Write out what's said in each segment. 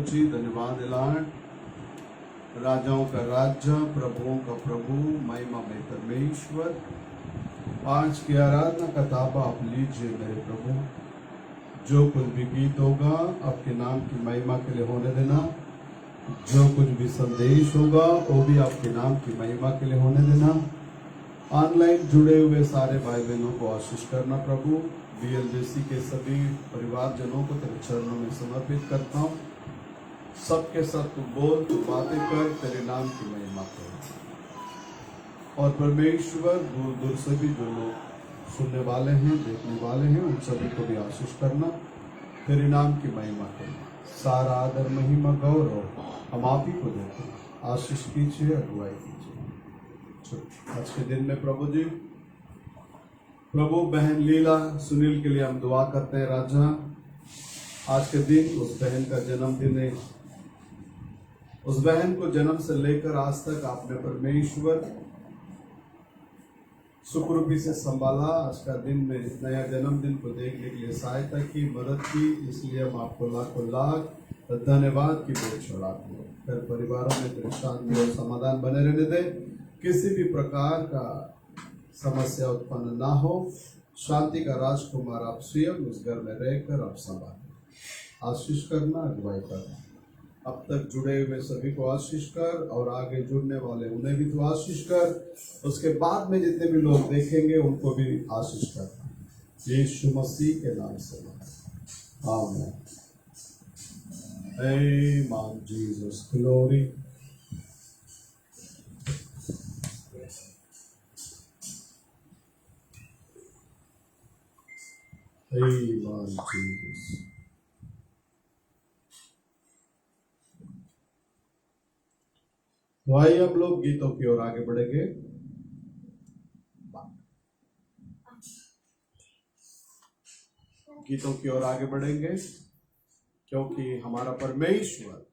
जी धन्यवाद एलान। राजाओं का राजा, प्रभुओं का प्रभु, महिमा में परमेश्वर। आज की आराधना का ताबा आप लीजिए मेरे प्रभु। जो कुछ भी गीत होगा आपके नाम की महिमा के लिए होने देना। जो कुछ भी संदेश होगा वो भी आपके नाम की महिमा के लिए होने देना। ऑनलाइन जुड़े हुए सारे भाई बहनों को आशीष करना प्रभु। BLBC के सभी परिवारजनों को तेरे चरणों में समर्पित करता हूँ। सबके साथ तू बोल, तू बातें कर, तेरे नाम की महिमा कर। और परमेश्वर दूर दूर से भी जो लोग सुनने वाले हैं, देखने वाले हैं, उन सभी को भी आशीष करना, तेरे नाम की महिमा करना। सारा आदर, महिमा, गौरव हम आप ही को देते हैं। आशीष कीजिए, अगुवाई कीजिए। आज के दिन में प्रभु जी, प्रभु बहन लीला सुनील के लिए हम दुआ करते हैं। राजा, आज के दिन उस बहन का जन्मदिन है। उस बहन को जन्म से लेकर आज तक आपने परमेश्वर सुखरूपी से संभाला। आज का दिन में नया जन्मदिन को देखने के लिए सहायता की, मदद की, इसलिए हम आपको लाखों लाख धन्यवाद की बोझ चढ़ाते हैं। फिर परिवारों में तेरी शांति और समाधान बने रहने दे। किसी भी प्रकार का समस्या उत्पन्न ना हो। शांति का राजकुमार आप स्वयं उस घर में रहकर आप संभालें। आशीष करना, अगुवाई करना। अब तक जुड़े हुए सभी को आशीष कर और आगे जुड़ने वाले उन्हें भी तो आशीष कर। उसके बाद में जितने भी लोग देखेंगे उनको भी आशीष करना। यीशु मसीह के नाम से आमीन। Amen. Jesus, glory. Amen, Jesus. तो आइए हम लोग गीतों की ओर आगे बढ़ेंगे। गीतों की ओर आगे बढ़ेंगे क्योंकि हमारा परमेश्वर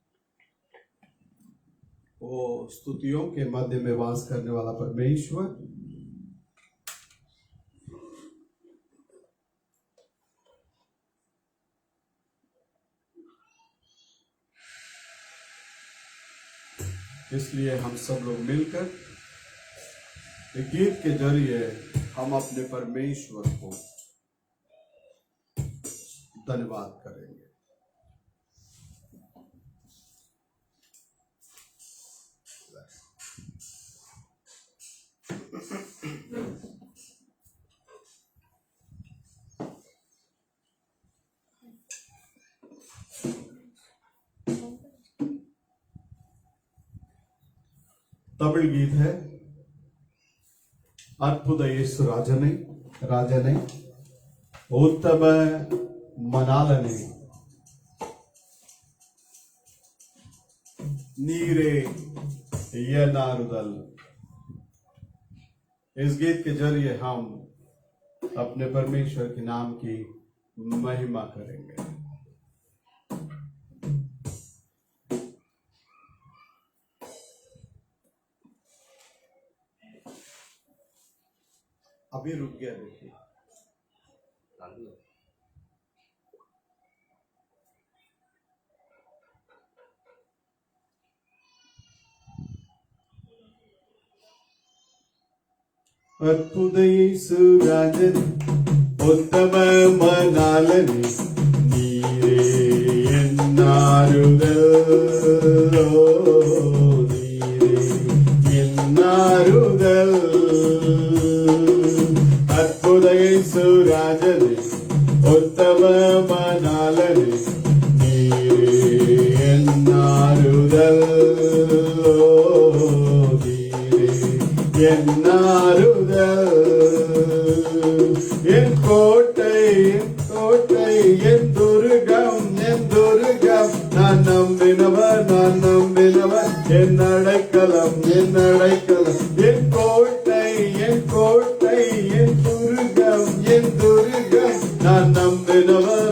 वो स्तुतियों के मध्य में वास करने वाला परमेश्वर, इसलिए हम सब लोग मिलकर एक गीत के जरिए हम अपने परमेश्वर को धन्यवाद करेंगे। तमिल गीत है। अद्भुत येसु राजने उत्तम मनालने नीरे यनारुदल। इस गीत के जरिए हम अपने परमेश्वर के नाम की महिमा करेंगे। अभी रुक गया, देखिए। अद्भुत येसु राजने उत्तम मनालने नीरे यन्नारुदल नीरे यन्नारुदल। अद्भुत येसु राजने उत्तम मनालने नीरे यन्नारुदल என்னாருதல். என் கோட்டை என் துர்கம் நான் நம்பினவர் என் அடைக்கலம் என் கோட்டை என் துர்கம் நான் நம்பினவர்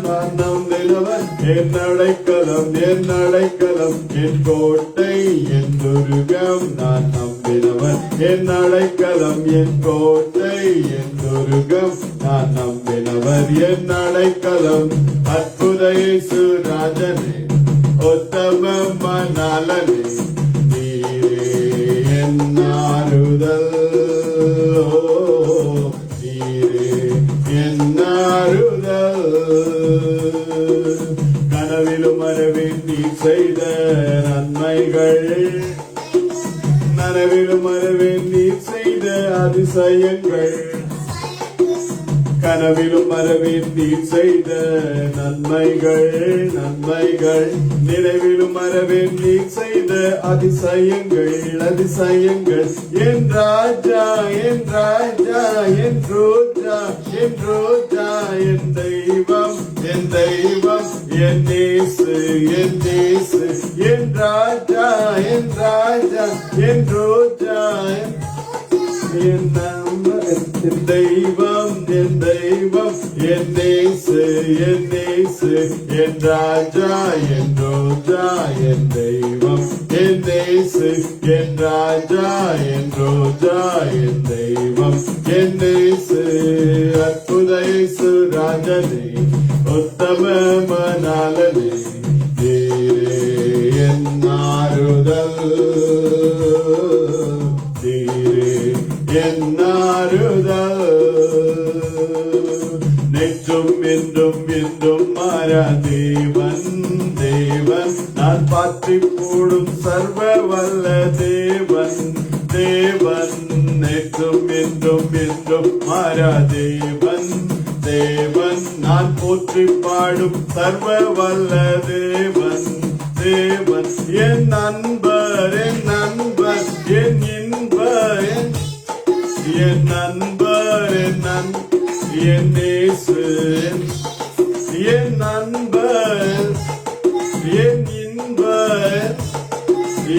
என் அடைக்கலம் என் கோட்டை என் துர்கம் நான் நம்பினவர் என் அடைக்கலம் என் கோட்டை என் துர்கம் நான் நம்பினவர் என் அடைக்கலம். அற்புத இயேசு ராஜனே உத்தமமனாலனே நீரே என்னாருதல் நீரே என்னாருதல் கனவிலும் மரபின் நீ செய்த நன்மைகள் நனவிலும் மரபின் நீ செய்த அதிசயங்கள் கனவிலும் மரபின் நீ செய்த நன்மைகள் நன்மைகள் நினைவிலும் மரபின் நீ செய்த அதிசயங்கள் அதிசயங்கள் என் ராஜா என் ராஜா என் ரோஜா என் ரோஜா என் தெய்வம் என் தெய்வம் என் நேசு என் நேசு என் ராஜா என் ராஜா என் ரோஜா என் தெய்வம் என் தெய்வம் என் நேசு என் நேசு என் ராஜா என் ரோஜா என் தெய்வம் என் நேசு என் ராஜா என் ரோஜா என் தெய்வம் என் நேசு அற்புத இயேசு ராஜனே உத்தமமனாலனே நீரே என் ஆறுதல் என்னாருதல் நெற்றும் என்றும் என்றும் மாறா தேவன் தேவன் நான் பாற்றி போடும் சர்வ வல்ல தேவன் தேவன் நெற்றும் என்றும் என்றும் மாறா தேவன் தேவன் நான் போற்றி பாடும் சர்வ வல்ல தேவன் தேவன் என் நண்பர் என் நண்பர் என் இன்பர் என் நண்பர் என் நேசு என் நண்பர் என் இன்பர்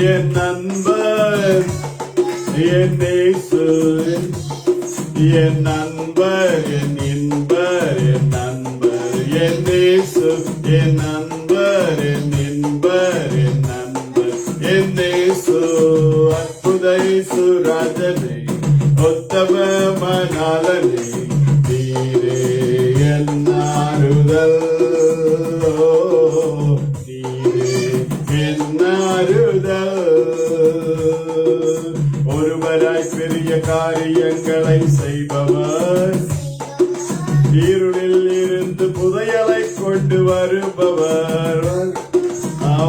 என் நண்பர் என் நேசு என் நண்பர் என் இன்பர் என் நண்பர் என் நேசு என் நண்பர் என் இன்பர் என் நண்பர் என் நேசு அற்புத இயேசு ராஜனே உத்தமமனாலனே நீரே என் ஆறுதல் நீரே என் ஆறுதல் ஒருவராய் பெரிய காரியங்களை செய்பவர் இருளில் இருந்து புதையலை கொண்டு வருபவர்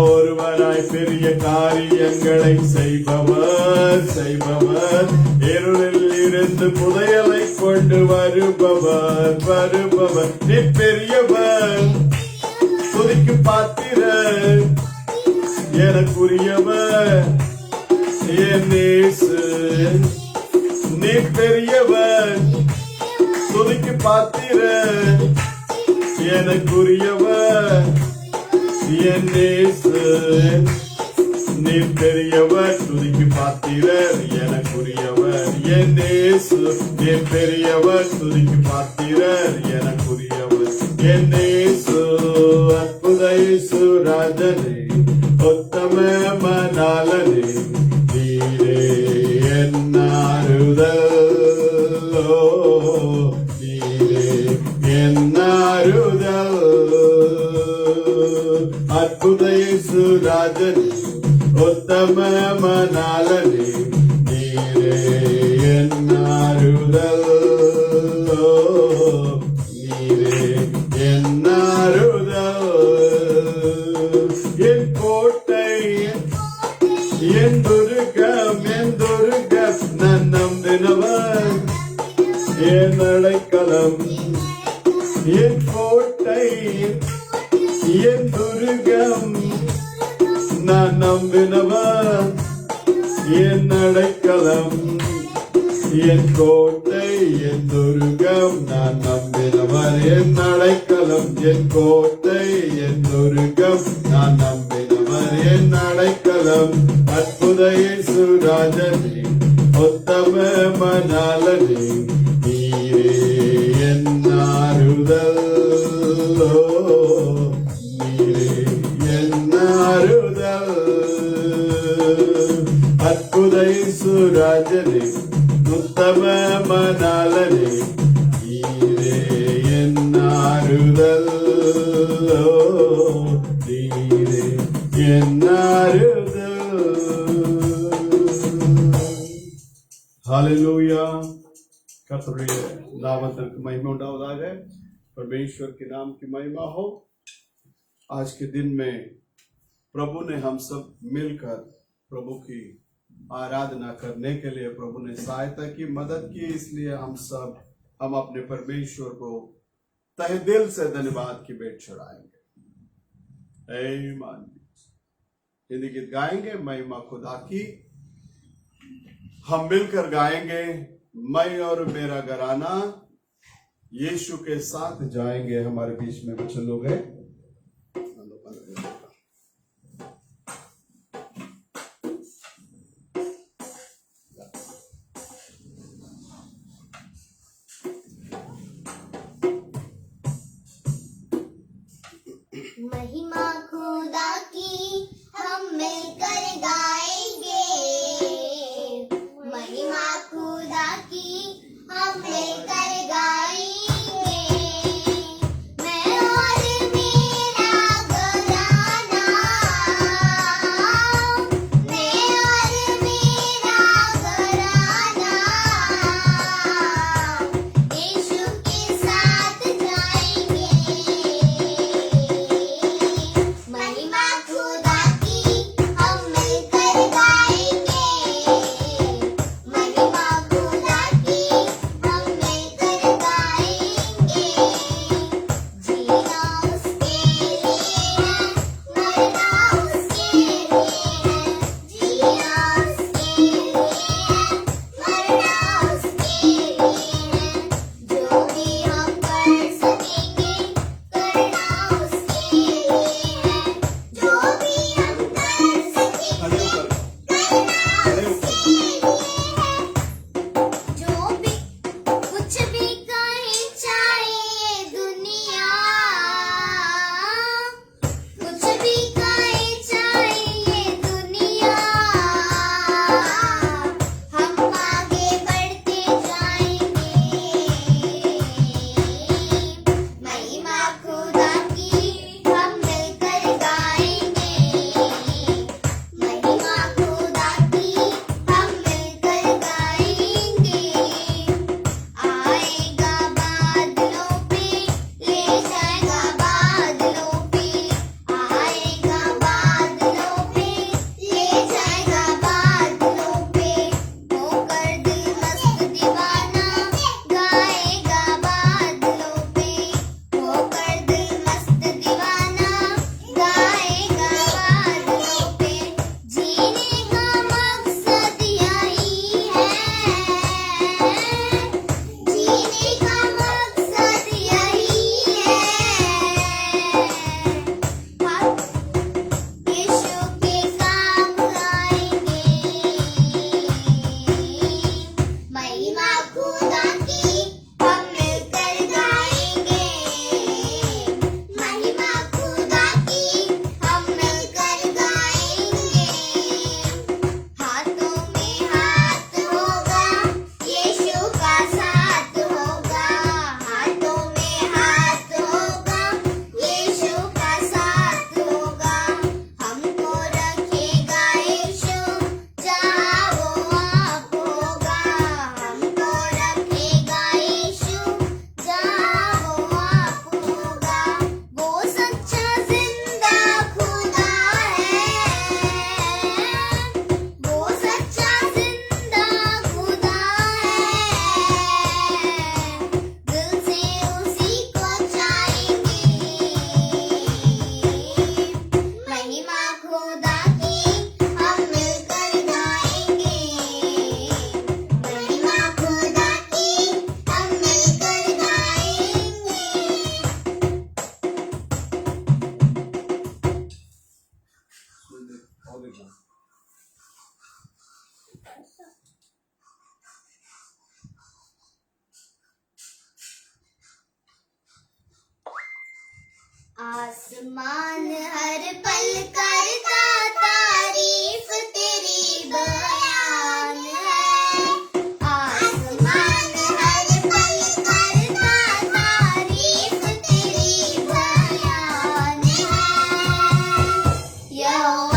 ஒருவராய் பெரிய காரியங்களை செய்பவர் செய்பவர் இருளில் இருந்து புதையலை கொண்டு வருபவர் வருபவர் நீ பெரியவர் துதிக்கு பாத்திரர் எனக்குரியவர் என் நேசு நீ பெரியவர் துதிக்கு பாத்திரர் எனக்குரியவர் என் நேசு நீ பெரியவர் துதிக்கு பாத்திரர் எனக்குரியவர் என் நேசு நீ பெரியவர் துதிக்கு பாத்திரர் எனக்குரியவர் என் நேசு அற்புத இயேசு ராஜனே உத்தமமனாலனே நீரே என் ஆறுதல் நீரே என் ஆறுதல் அற்புத இயேசு ராஜனே உத்தமமனாலனே நீரே என் ஆறுதல் நீரே என் ஆறுதல் என் கோட்டை என் துருகம் நான் நம்பினவர் என் அடைக்கலம் என் கோட்டை என் துருகம் நான் நம்பினவர் என் அடைக்கலம் என் கோட்டை என் துருகம் நான் நம்பினவர் என் அடைக்கலம் என் கோட்டை என் துருகம் நான் நம்பினவர் என் அடைக்கலம் அற்புத இயேசு ராஜனே உத்தமமனாலனே நீரே என் ஆறுதல் நீரே என் ஆறுதல் அற்புத இயேசு ராஜனே உத்தமமனாலனே நீரே என் ஆறுதல் நீரே എന്നരുത്. हालेलुया. कतरे नामक महिमा उंडावதாக. परमेश्वर के नाम की महिमा हो. आज के दिन में प्रभु ने हम सब मिलकर प्रभु की आराधना करने के लिए प्रभु ने सहायता की, मदद की. इसलिए हम अपने परमेश्वर को तहे दिल से धन्यवाद की भेंट चढ़ाएंगे. हिंदी गीत गाएंगे महिमा खुदा की. हम मिलकर गाएंगे, मैं और मेरा घराना यीशु के साथ जाएंगे. हमारे बीच में कुछ लोग हैं. महिमा खुदा की हम मिलकर गाएंगे. महिमा खुदा की हम मिलकर गाएंगे. मैं और मेरा घराना, मैं और मेरा घराना यीशु के साथ जाएंगे. महिमा खुदा की हम मिलकर गाएंगे. महिमा खुदा की हम मिलकर गाएंगे. जीना उसके लिए है, मरना उसके लिए है. जीना उसके लिए है, मरना उसके लिए है. जो भी हम कर सकेंगे करना उसके लिए है. जो भी हम कर सकेंगे करना उसके लिए है. जो भी कुछ भी कहे चाहे ये दुनिया, कुछ भी कहे चाहे ये दुनिया, हम आगे बढ़ते जाएंगे. महिमा खुदा की हम मिलकर गाएंगे. महिमा खुदा की हम मिलकर गाएंगे. आएगा बादलों पे, ले जाएगा बादलों पे. आएगा बादलों पे, ले जाएगा बादलों पे. होकर दिल मस्त दीवाना गाएगा बादलों पे. होकर दिल मस्त दीवाना गाएगा बादलों पे. जीने का मकसद यही है, जीने का मकसद यही है. हम यीशु के काम आएंगे. महिमा खुदा की हम मिलकर गाएंगे. महिमा खुदा की हम मिलकर गाएंगे. हाथों में हाथ होगा, यीशु का साथ होगा. हाथों में हाथ होगा, यीशु का साथ होगा. हमको रखेगा यीशु जहाँ वो आप होगा. हमको रखेगा यीशु जहाँ वो आप होगा. वो सच्चा जिंदा खुदा है. वो सच्चा जिंदा खुदा है. दिल से उसी को चाहेंगे. महिमा खुदा की हम मिलकर गाएंगे. महिमा खुदा की हम मिलकर गाएंगे. आसमान हर पल करता तारीफ तेरी बयान है. आसमान हर पल करता तारीफ तेरी बयान है. यहोवा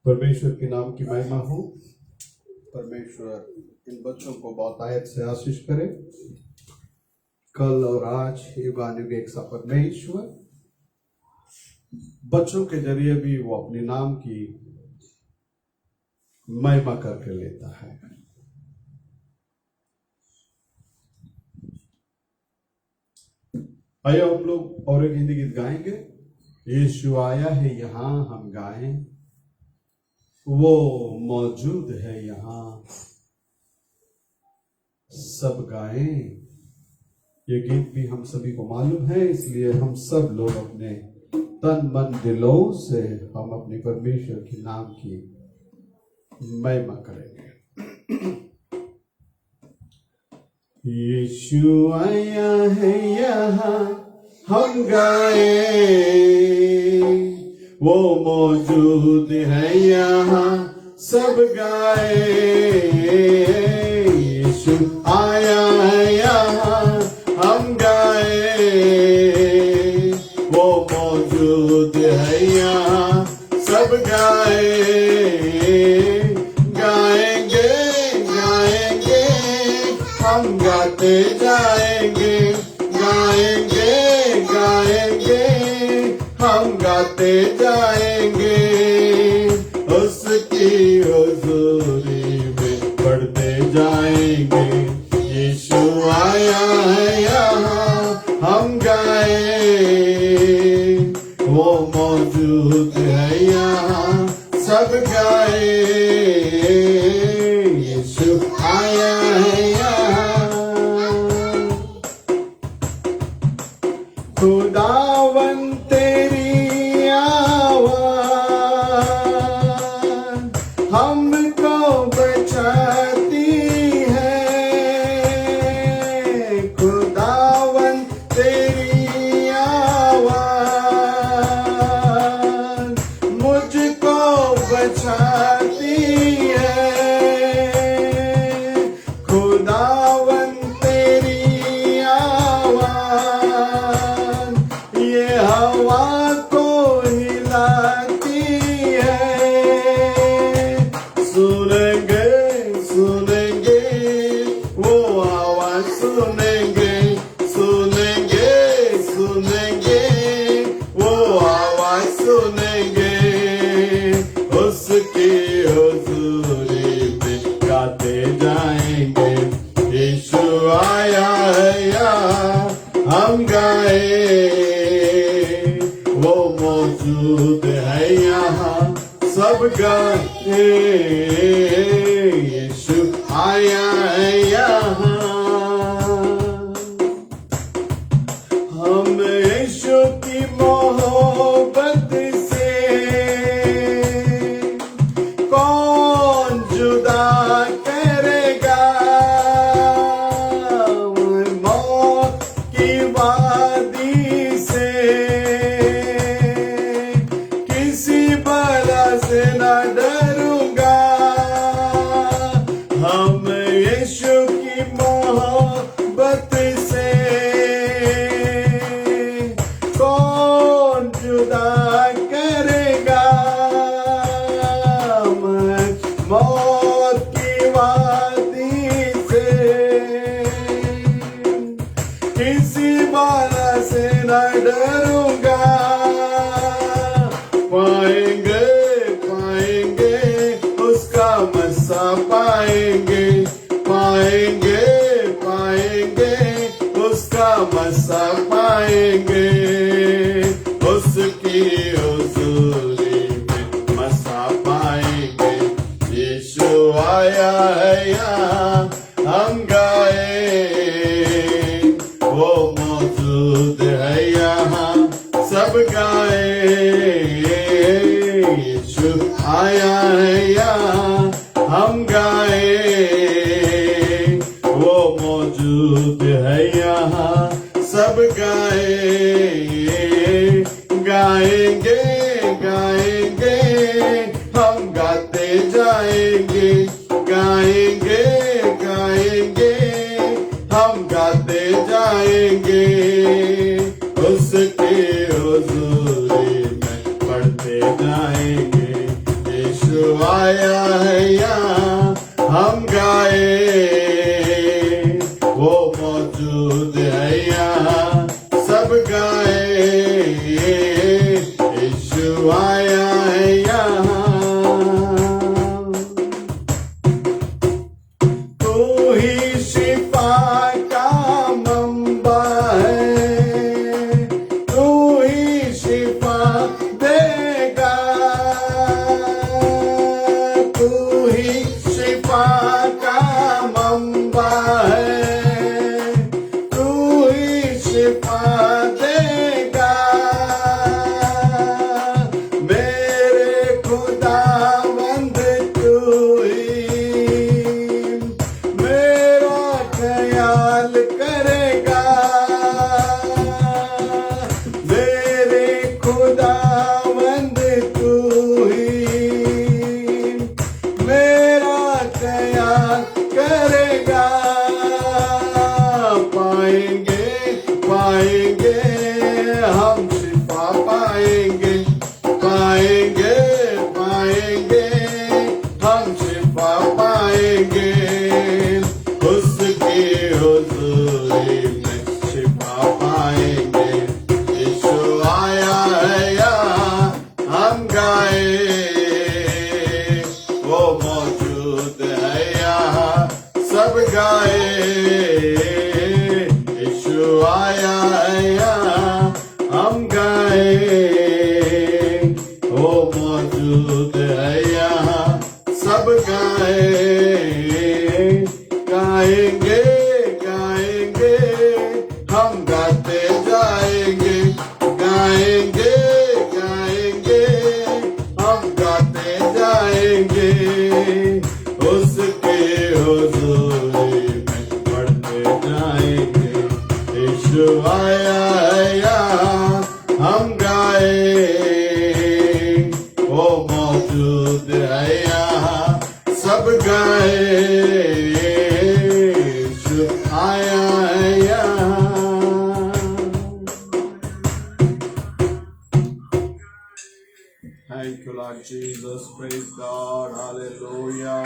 परमेश्वर के नाम की महिमा हो। परमेश्वर इन बच्चों को बहुत आयत से आशीष करे। कल और आज युगानुग एक सा परमेश्वर बच्चों के जरिए भी वो अपने नाम की महिमा करके लेता है। आइए हम लोग और एक हिंदी गीत गाएंगे। यीशु आया है यहाँ हम गाएं, वो मौजूद है यहाँ सब गाएं। ये गीत भी हम सभी को मालूम है, इसलिए हम सब लोग अपने तन मन दिलों से हम अपने परमेश्वर के नाम की महिमा करेंगे। यीशु आया है यहाँ हम गाएं, वो मौजूद है यहाँ सब गाएं। यीशु आया है यहाँ हम गाएं, वो मौजूद है यहाँ सब गाएं। गाएंगे गाएंगे हम गाते जाएंगे, गाएंगे गाएंगे हम गाते जाएंगे। उसकी हुजूरी में बढ़ते जाएंगे। यीशु आया है यहाँ हम गाएं, वो मौजूद है यहाँ सब गाएं। यीशु आया है यहाँ। खुदावन तेरी आवाज़ हमको बचाती है। खुदावन तेरी आवाज़ मुझको बचाती है। खुदावन तेरी आवाज़ ये हवा को हिलाती है। सुनेंगे सुनेंगे वो आवाज़ सुनेंगे, सुनेंगे सुनेंगे वो आवाज़ सुनेंगे। उसकी हुजूरी में गाते जाएंगे। यीशु आया है यहाँ हम गाएं, वो मौजूद है यहाँ सब गाएं। यीशु आया है यहाँ। हम यीशु की मोहब्बत से कौन जुदा करेगा। मौत की वादी से किसी बला से न डरूंगा। हम यीशु की मोहब्बत से कौन जुदा करेगा। मौत की वादी से किसी बाला से न डरूंगा। पाएंगे पाएंगे उसका मसा पाएंगे, पाएंगे पाएंगे उसका मसा पाएंगे। उसकी हुजूरी में मसा पाएंगे। यीशु आया है यहाँ हम गाएं, वो मौजूद है यहाँ सब गाएं। यीशु आया है यहाँ हम गाएं, वो मौजूद है यहाँ सब गाएं। गाएंगे गाएंगे हम गाते जाएंगे, गाएंगे गाएंगे हम गाते जाएंगे। उसके हुजूरी में पढ़ते जाएंगे। यीशु यीशु आया है यहाँ। तू ही शिफा का मंबा है, तू ही शिफा देगा, तू ही शिफा का मंबा है, तू ही शिफा देगा। मेरे खुदावंद तू ही मेरा ख्याल करेगा, मेरे खुदावंद तू ही मेरा ख्याल करेगा। पाएंगे पाएंगे हम शिफा पाएंगे, पाएंगे पाएंगे हम शिफा पाएंगे, उसकी हुजूरी में शिफा पाएंगे। यीशु आया है यहाँ, हम गाए, वो मौजूद है यहाँ, सब गाए। यीशु आया है यहाँ, हम गाए, वो मौजूद है यहाँ, सब गाए। गाएंगे गाएंगे हम गाते जाएंगे, गाएंगे गाएंगे हम गाते जाएंगे, उसके हुजूरी में बढ़ते जाएंगे। यीशु आया है यहाँ, हम गाए, वो मौजूद है यहाँ, सब गाए। यीशु आया है यहाँ। Thank you, Lord Jesus. Praise God. Hallelujah.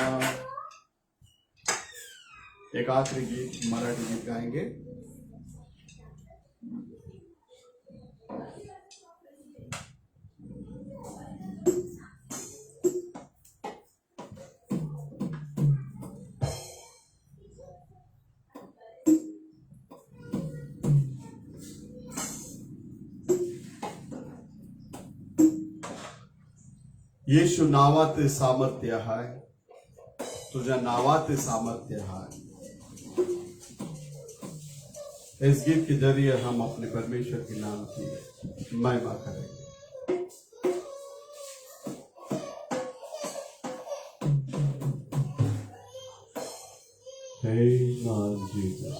एक आखिरी गीत, मराठी गीत गाएंगे। येशू नावात सामर्थ्य आहे, तुझ्या नावात सामर्थ्य है। इस गीत के जरिए हम अपने परमेश्वर के नाम की महिमा करेंगे। Hey, Lord Jesus.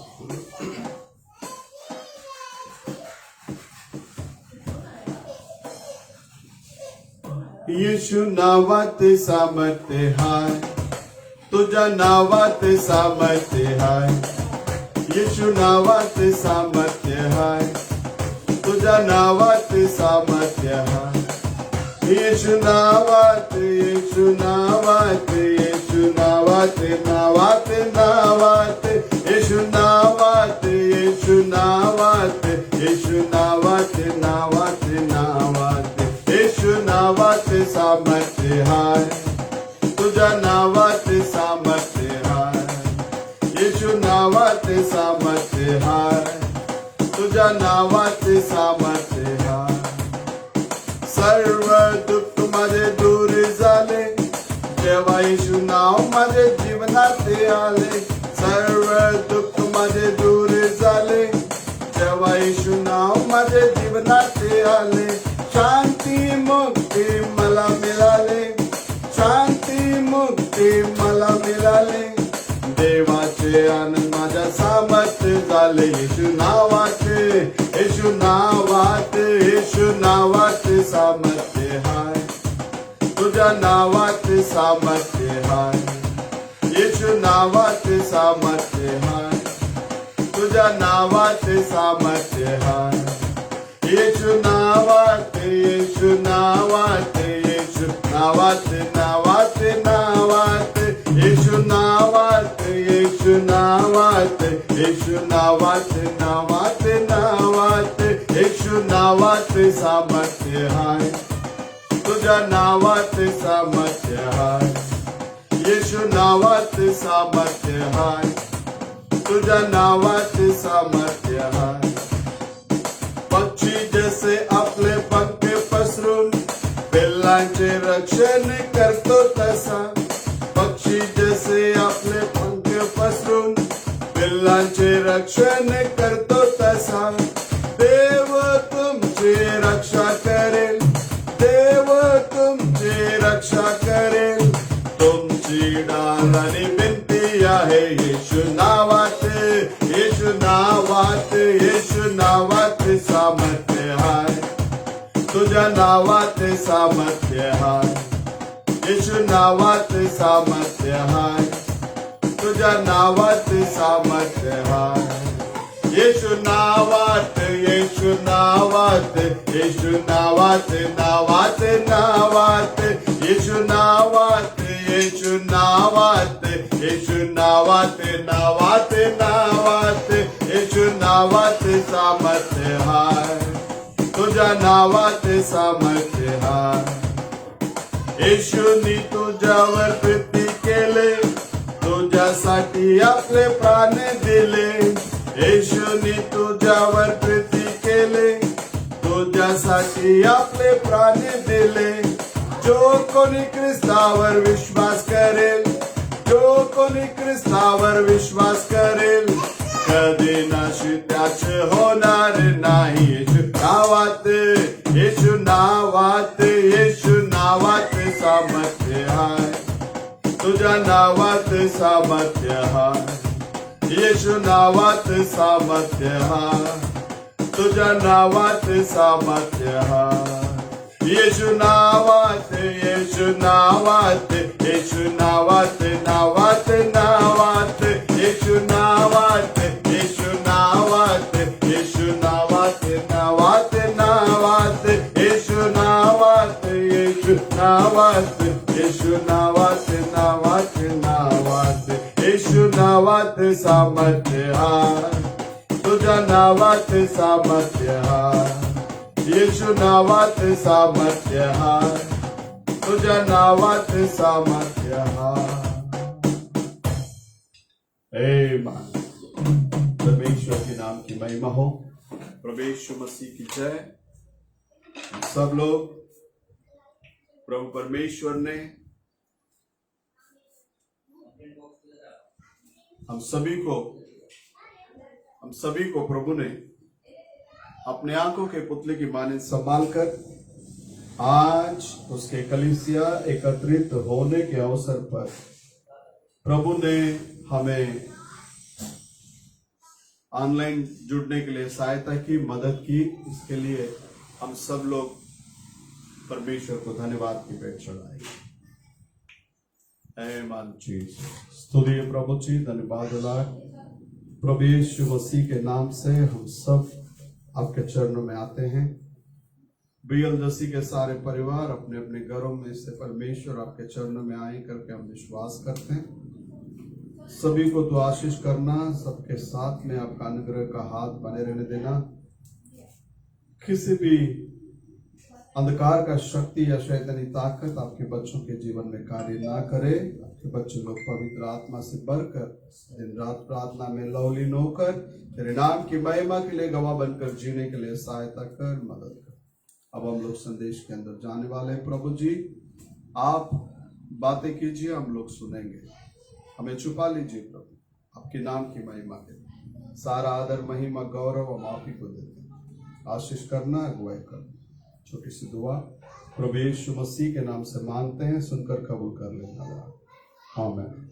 येशू नावात सामर्थ्य हाय, तुझ्या नावात सामर्थ्य हाय। येशू नावात सामर्थ्य हाय, तुझ्या नावात सामर्थ्य हाय। येशू नावात, येशू नावात, येशू नावात, नावात नावात, येशू नावात, येशू नावात, येशू नावात, नावात नावात, येशू नावात सामर्थ्य हाय, तुझ्या नावात सामर्थ्य हाय। येशू नावात सामर्थ्य हाय, तुझ्या नावात सामर्थ्य हाय। सर्व दुःख माझे दूर झाले, जेव्हा येशू नाव माझे जीवनात आले। सर्व दुःख माझे दूर झाले, जेव्हा येशू नाव माझे जीवनात आले। शांती मुक्ती मला मिळाले, शांती मुक्ती मला मिळाले। देवाचे आनंद माझ्या सामर्थ्य झाले। येशू नावाचे, येशू नावात, येशू नावात सामर्थ्य हाय, तुझ्या नावात सामर्थ्य हाय। येशू नावात सामर्थ्य हाय, तुझ्या नावात सामर्थ्य हाय। येशू नावात, येशू नावात, येशू नावात, नावात नावात, येशू नावात, येशू नावात, येशू नावात, नावात नावात, येशू नावात। नावात सामर्थ्य हाय, तुझ्या नावात सामर्थ्य हाय, येशू नावात सामर्थ्य हाय, तुझ्या नावात सामर्थ्य हाय. पक्षी जसे आपले पंख पसरून पिल्लांचे रक्षण करतो तसा, पक्षी जसे आपले पंख पसरून पिल्लांचे रक्षण करतो तसा, देव तुमची रक्षा करेल, देव तुमची रक्षा करेल. तुमची डाल आणि विनंती आहे येशू नावात, येशू नावात, येशू नावात सामर्थ्य हाय, तुझ्या नावात सामर्थ्य हाय, येशू नावात सामर्थ्य हाय, तुझ्या नावात सामर्थ्य हाय. येशू नावात, येशू नावात, येशू नावात, नावात नावात, येशू नावात, येशू नावात, येशू नावात, नावात नावात, येशू नावात सामर्थ्य हाय, तुझ्या नावात सामर्थ्य हाय. येशूनी तुझ्यावर प्रीती केले, तुझ्यासाठी आपले प्राण दिले. येशूनी तुझ्यावर प्रीती केले, तुझ्यासाठी आपले प्राण दिले. जो कोणी ख्रिस्तावर विश्वास करेल, जो कोणी ख्रिस्तावर विश्वास करेल, कधी नाशी त्याचे होणार नाही. येशू नावात, येशू नावात, येशू नावात सामर्थ्य हाय, तुझ्या नावात सामर्थ्य हाय, येशू नावात सामर्थ्य हाय, तुझ्या नावात सामर्थ्य हाय. येशू नावात, येशू नावात, येशू नावात, नावात नावात, येशू नावात, येशू नावात, येशू नावात, नावात नावात, येशू नावात, येशू नावात, येशू नावात, नावात नावात, येशू नावात सामर्थ्य हाय, तुझ्या नावात सामर्थ्य हाय, येशू नावात सामर्थ्य हाय, तुझ्या नावात सामर्थ्य हाय. आमीन. परमेश्वर के नाम की महिमा हो. प्रभु यीशु मसीह की जय. हम सब लोग प्रभु परमेश्वर ने हम सभी को प्रभु ने अपने आंखों के पुतले की माने संभाल कर आज उसके कलीसिया एकत्रित होने के अवसर पर प्रभु ने हमें ऑनलाइन जुड़ने के लिए सहायता की, मदद की. इसके लिए हम सब लोग परमेश्वर को धन्यवाद की भेंट चढ़ाएंगे. आमीन जी. स्तुति प्रभु जी, धन्यवाद प्रभु यीशु मसीह के नाम से हम सब आपके चरणों में आते हैं. बीएलडीसी के सारे परिवार अपने अपने घरों में से परमेश्वर आपके चरणों में आए करके हम विश्वास करते हैं. सभी को तो आशीष करना, सबके साथ में आपका अनुग्रह का हाथ बने रहने देना. किसी भी अंधकार का शक्ति या शैतानी ताकत आपके बच्चों के जीवन में कार्य ना करे. आपके बच्चे लोग पवित्र आत्मा से भरकर दिन रात प्रार्थना में लवलीन होकर तेरे नाम की महिमा के लिए गवाह बनकर जीने के लिए सहायता कर, मदद कर. अब हम लोग संदेश के अंदर जाने वाले हैं. प्रभु जी आप बातें कीजिए, हम लोग सुनेंगे. हमें छुपा लीजिए प्रभु, आपके नाम की महिमा के लिए सारा आदर महिमा गौरव हम आप ही को देते हैं. आशीष करना, अगुवाई करना. छोटी सी दुआ प्रभु यीशु मसीह के नाम से मांगते हैं, सुनकर कबूल कर लेना. आमीन.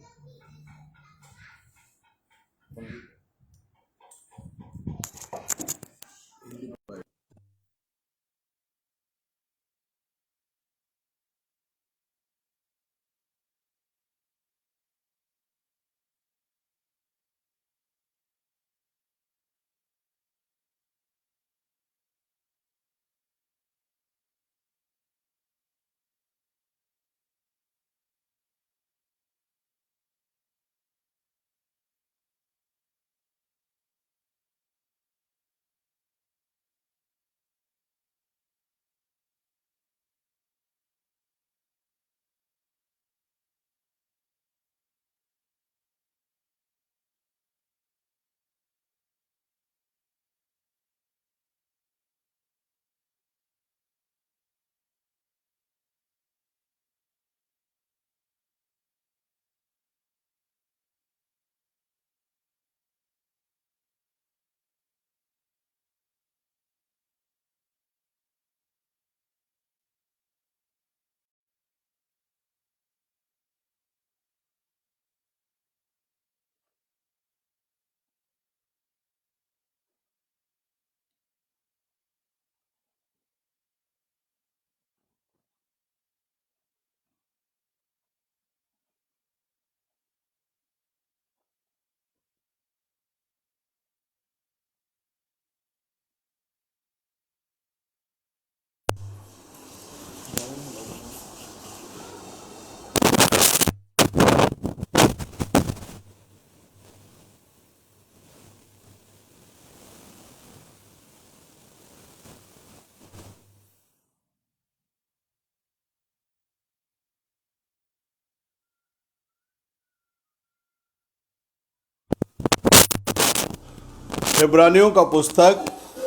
इब्रानियों का पुस्तक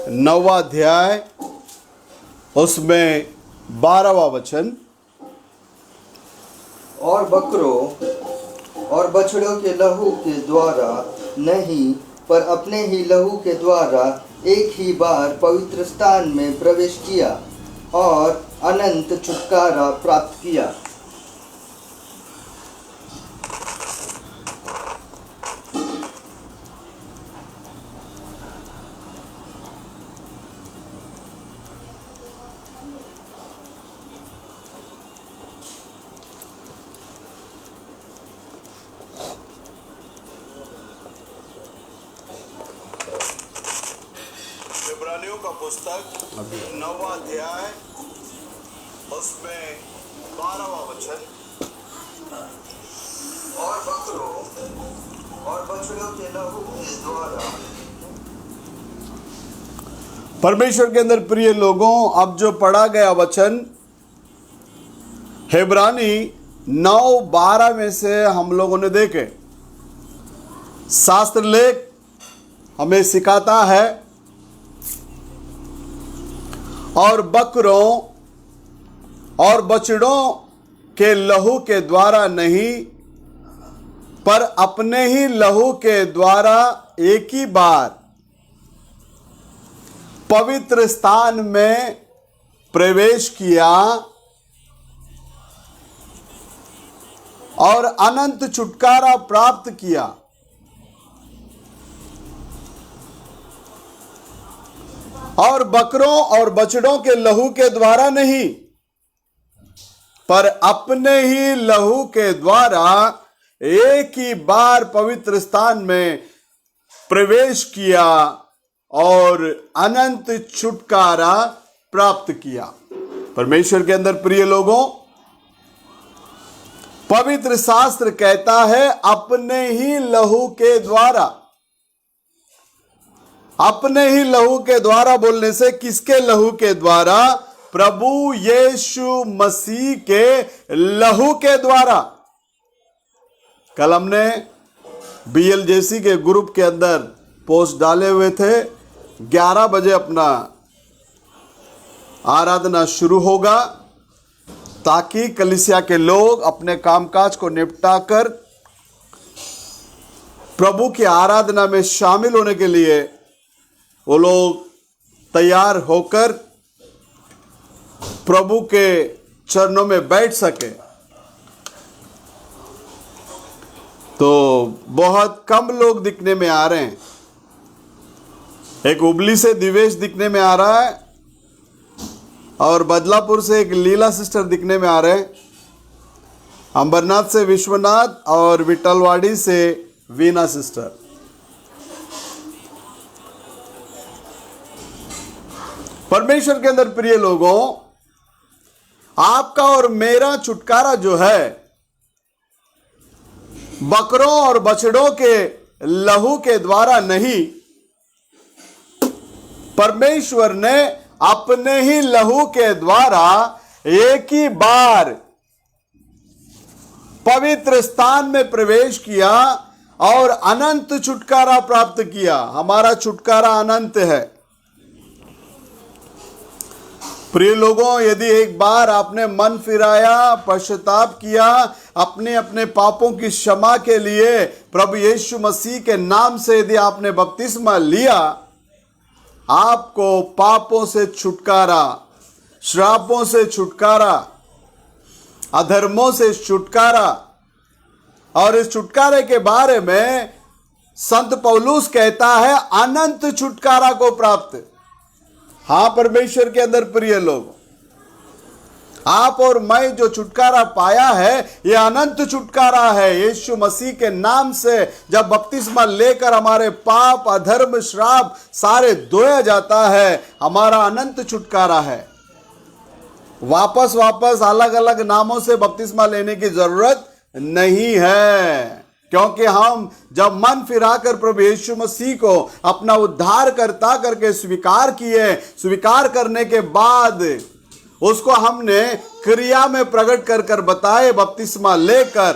9वां अध्याय उसमें 12वां वचन। और बकरों और बछड़ों के लहू के द्वारा नहीं, पर अपने ही लहू के द्वारा एक ही बार पवित्र स्थान में प्रवेश किया और अनंत छुटकारा प्राप्त किया। इब्रानियों का पुस्तक 9वां अध्याय उसमें 12वां वचन। और बकरों और बछड़ों के लहू के द्वारा। परमेश्वर के अंदर प्रिय लोगों, अब जो पढ़ा गया वचन इब्रानी 9:12 में से हम लोगों ने देखे। शास्त्र लेख हमें सिखाता है और बकरों और बछड़ों के लहू के द्वारा नहीं, पर अपने ही लहू के द्वारा एक ही बार पवित्र स्थान में प्रवेश किया और अनंत छुटकारा प्राप्त किया। और बकरों और बछड़ों के लहू के द्वारा नहीं, पर अपने ही लहू के द्वारा एक ही बार पवित्र स्थान में प्रवेश किया और अनंत छुटकारा प्राप्त किया। परमेश्वर के अंदर प्रिय लोगों, पवित्र शास्त्र कहता है अपने ही लहू के द्वारा। अपने ही लहू के द्वारा बोलने से किसके लहू के द्वारा? प्रभु यीशु मसीह के लहू के द्वारा। कल हमने BLJC के ग्रुप के अंदर पोस्ट डाले हुए थे। 11 बजे अपना आराधना शुरू होगा ताकि कलीसिया के लोग अपने कामकाज को निपटा कर प्रभु की आराधना में शामिल होने के लिए वो लोग तैयार होकर प्रभु के चरणों में बैठ सके। तो बहुत कम लोग दिखने में आ रहे हैं। एक हुबली से दिवेश दिखने में आ रहा है और बदलापुर से एक लीला सिस्टर दिखने में आ रहे हैं। अंबरनाथ से विश्वनाथ और विठलवाड़ी से वीना सिस्टर। परमेश्वर के अंदर प्रिय लोगों, आपका और मेरा छुटकारा जो है बकरों और बछड़ों के लहू के द्वारा नहीं, परमेश्वर ने अपने ही लहू के द्वारा एक ही बार पवित्र स्थान में प्रवेश किया और अनंत छुटकारा प्राप्त किया। हमारा छुटकारा अनंत है। प्रिय लोगों, यदि एक बार आपने मन फिराया, पश्चाताप किया, अपने अपने पापों की क्षमा के लिए प्रभु यीशु मसीह के नाम से यदि आपने बपतिस्मा लिया, आपको पापों से छुटकारा, श्रापों से छुटकारा, अधर्मों से छुटकारा। और इस छुटकारे के बारे में संत पौलुस कहता है अनंत छुटकारा को प्राप्त। हाँ परमेश्वर के अंदर प्रिय लोग, आप और मैं जो छुटकारा पाया है यह अनंत छुटकारा है। यीशु मसीह के नाम से जब बपतिस्मा लेकर हमारे पाप, अधर्म, श्राप सारे धोया जाता है, हमारा अनंत छुटकारा है। वापस वापस अलग अलग नामों से बपतिस्मा लेने की जरूरत नहीं है, क्योंकि हम जब मन फिराकर प्रभु यीशु मसीह को अपना उद्धारकर्ता करके स्वीकार किए, स्वीकार करने के बाद उसको हमने क्रिया में प्रकट कर कर बताए बपतिस्मा लेकर,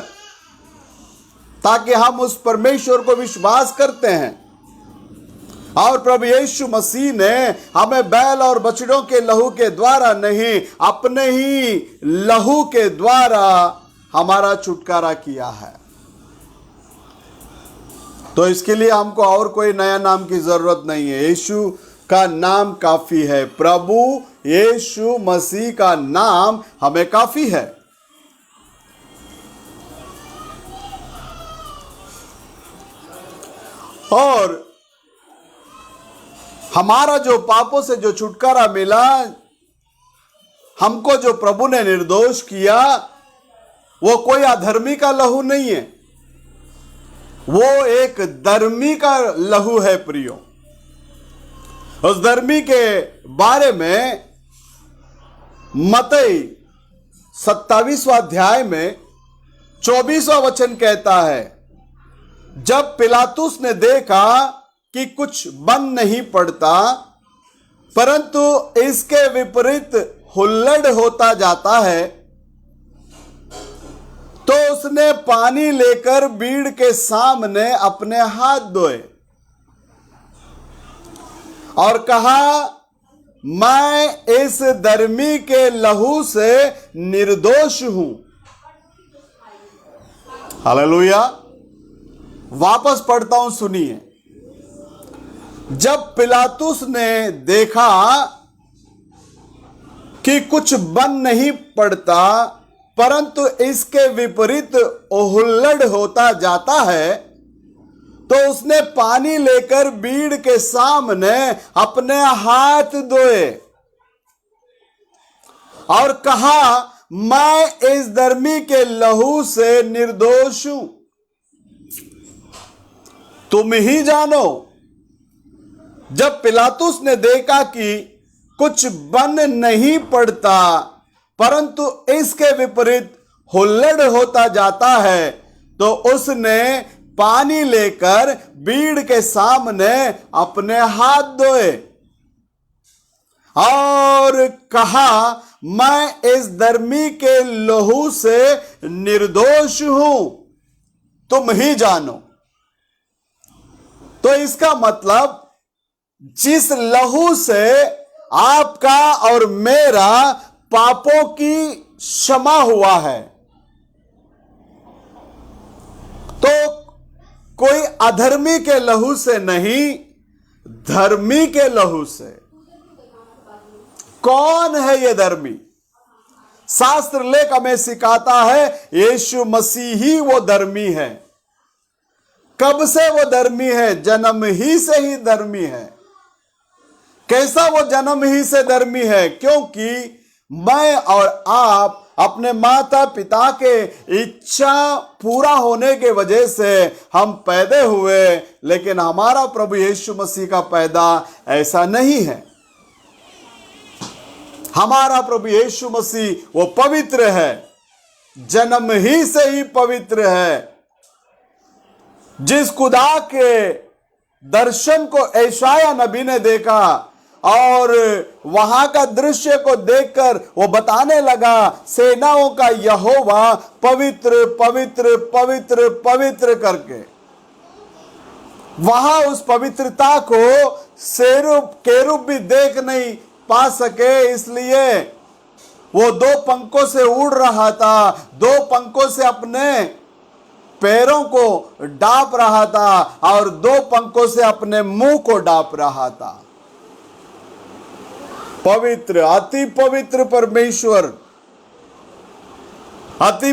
ताकि हम उस परमेश्वर को विश्वास करते हैं। और प्रभु यीशु मसीह ने हमें बैल और बछड़ों के लहू के द्वारा नहीं, अपने ही लहू के द्वारा हमारा छुटकारा किया है। तो इसके लिए हमको और कोई नया नाम की जरूरत नहीं है। यीशु का नाम काफी है। प्रभु यीशु मसीह का नाम हमें काफी है। और हमारा जो पापों से जो छुटकारा मिला, हमको जो प्रभु ने निर्दोष किया, वो कोई अधर्मी का लहू नहीं है, वो एक धर्मी का लहू है प्रियो। उस धर्मी के बारे में मत्ती 27वां अध्याय में 24वां वचन कहता है, जब पिलातुस ने देखा कि कुछ बन नहीं पड़ता, परंतु इसके विपरीत हुल्लड़ होता जाता है, तो उसने पानी लेकर भीड़ के सामने अपने हाथ धोए और कहा, मैं इस धर्मी के लहू से निर्दोष हूं। हालेलुया। वापस पढ़ता हूं, सुनिए। जब पिलातुस ने देखा कि कुछ बन नहीं पड़ता, परंतु इसके विपरीत हुल्लड़ होता जाता है, तो उसने पानी लेकर भीड़ के सामने अपने हाथ धोए और कहा, मैं इस धर्मी के लहू से निर्दोष हूं। तुम ही जानो। जब पिलातुस ने देखा कि कुछ बन नहीं पड़ता, परंतु इसके विपरीत हुल्लड़ होता जाता है, तो उसने पानी लेकर भीड़ के सामने अपने हाथ धोए और कहा, मैं इस धर्मी के लहू से निर्दोष हूं, तुम ही जानो। तो इसका मतलब, जिस लहू से आपका और मेरा पापों की क्षमा हुआ है, तो कोई अधर्मी के लहू से नहीं, धर्मी के लहू से। कौन है ये धर्मी? शास्त्र लेख हमें सिखाता है, यीशु मसीह ही वो धर्मी है। कब से वो धर्मी है? जन्म ही से ही धर्मी है। कैसा वो जन्म ही से धर्मी है? क्योंकि मैं और आप अपने माता पिता के इच्छा पूरा होने के वजह से हम पैदा हुए, लेकिन हमारा प्रभु यीशु मसीह का पैदा ऐसा नहीं है। हमारा प्रभु यीशु मसीह वो पवित्र है, जन्म ही से ही पवित्र है। जिस खुदा के दर्शन को यशायाह नबी ने देखा और वहां का दृश्य को देखकर वो बताने लगा, सेनाओं का यहोवा पवित्र पवित्र पवित्र पवित्र करके। वहां उस पवित्रता को केरूब भी देख नहीं पा सके, इसलिए वो दो पंखों से उड़ रहा था, दो पंखों से अपने पैरों को डांप रहा था और दो पंखों से अपने मुंह को डांप रहा था। पवित्र, अति पवित्र परमेश्वर, अति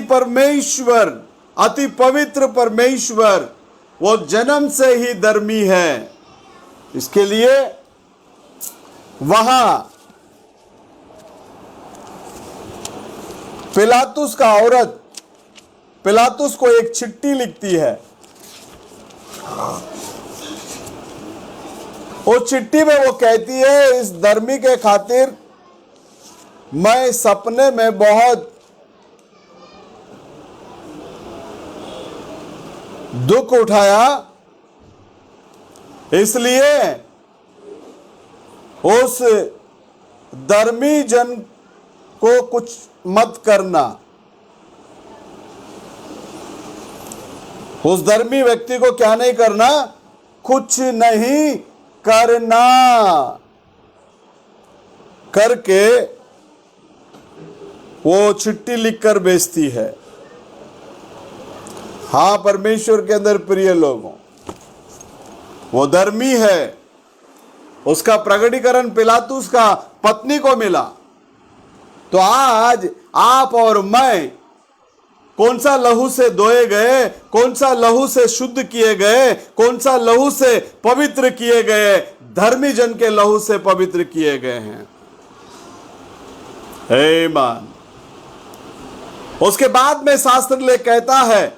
पवित्र परमेश्वर, वो जन्म से ही धर्मी है। इसके लिए वहां पिलातुस को एक चिट्ठी लिखती है। वो चिट्ठी में वो कहती है, इस धर्मी के खातिर मैं सपने में बहुत दुख उठाया, इसलिए उस धर्मी जन को कुछ मत करना। उस धर्मी व्यक्ति को क्या नहीं करना? कुछ नहीं करना करके वो चिट्ठी लिखकर भेजती है। हाँ परमेश्वर के अंदर प्रिय लोगों, वो धर्मी है। उसका प्रकटीकरण पिलातुस का पत्नी को मिला। तो आज आप और मैं कौन सा लहू से धोए गए, कौन सा लहू से शुद्ध किए गए, कौन सा लहू से पवित्र किए गए? धर्मी जन के लहू से पवित्र किए गए हैं। आमीन। उसके बाद में शास्त्र ले कहता है,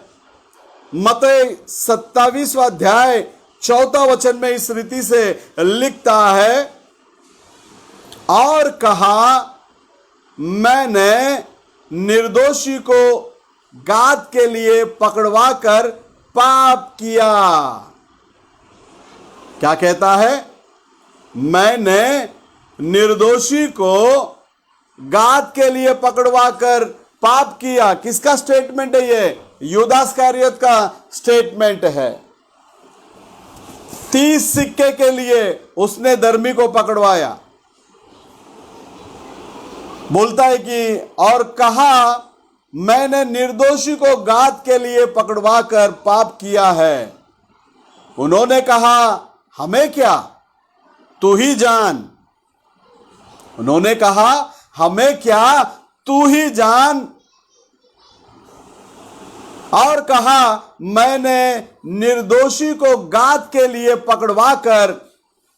मत्ती 27वां अध्याय 4 वचन में इस रीति से लिखता है, और कहा, मैंने निर्दोषी को गाद के लिए पकड़वा कर पाप किया। क्या कहता है? मैंने निर्दोषी को गाद के लिए पकड़वा कर पाप किया। किसका स्टेटमेंट है ये? यूदास इस्करियोत का स्टेटमेंट है। 30 सिक्के के लिए उसने धर्मी को पकड़वाया। बोलता है कि और कहा, मैंने निर्दोषी को गाद के लिए पकड़वा कर पाप किया है। उन्होंने कहा, हमें क्या, तू ही जान। उन्होंने कहा, हमें क्या, तू ही जान। और कहा, मैंने निर्दोषी को गाद के लिए पकड़वा कर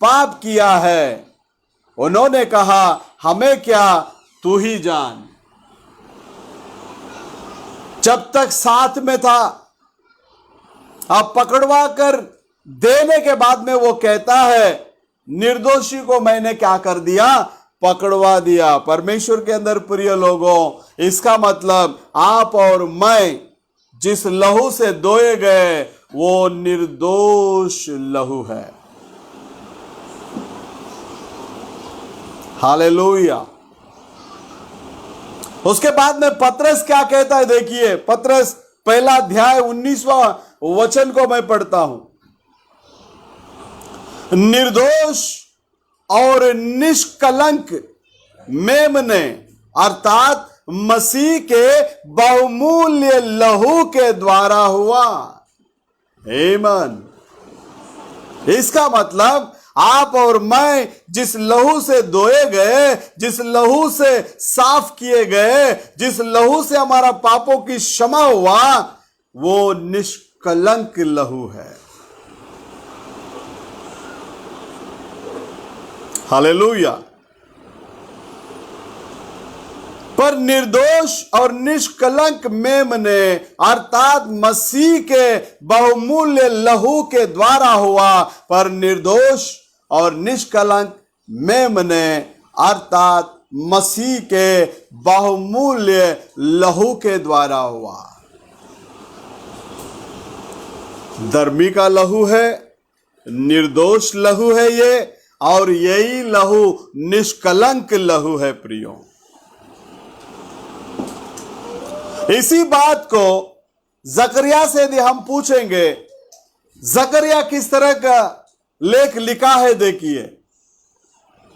पाप किया है। उन्होंने कहा, हमें क्या, तू ही जान। जब तक साथ में था, अब पकड़वा कर देने के बाद में वो कहता है, निर्दोषी को मैंने क्या कर दिया, पकड़वा दिया। परमेश्वर के अंदर प्रिय लोगों, इसका मतलब आप और मैं जिस लहू से धोए गए वो निर्दोष लहू है। हालेलुया। उसके बाद में पतरस क्या कहता है, देखिए पतरस पहला अध्याय 19वां वचन को मैं पढ़ता हूं। निर्दोष और निष्कलंक मेमने अर्थात मसीह के बहुमूल्य लहू के द्वारा हुआ। आमीन। इसका मतलब आप और मैं जिस लहू से धोए गए, जिस लहू से साफ किए गए, जिस लहू से हमारा पापों की क्षमा हुआ, वो निष्कलंक लहू है। हालेलुया। पर निर्दोष और निष्कलंक मेमने अर्थात मसीह के बहुमूल्य लहू के द्वारा हुआ। पर निर्दोष और निष्कलंक मेमने अर्थात मसीह के बहुमूल्य लहू के द्वारा हुआ। धर्मी का लहू है, निर्दोष लहू है ये, और यही लहू निष्कलंक लहू है प्रियो। इसी बात को जकरिया से यदि हम पूछेंगे, जकरिया किस तरह का लेख लिखा है, देखिए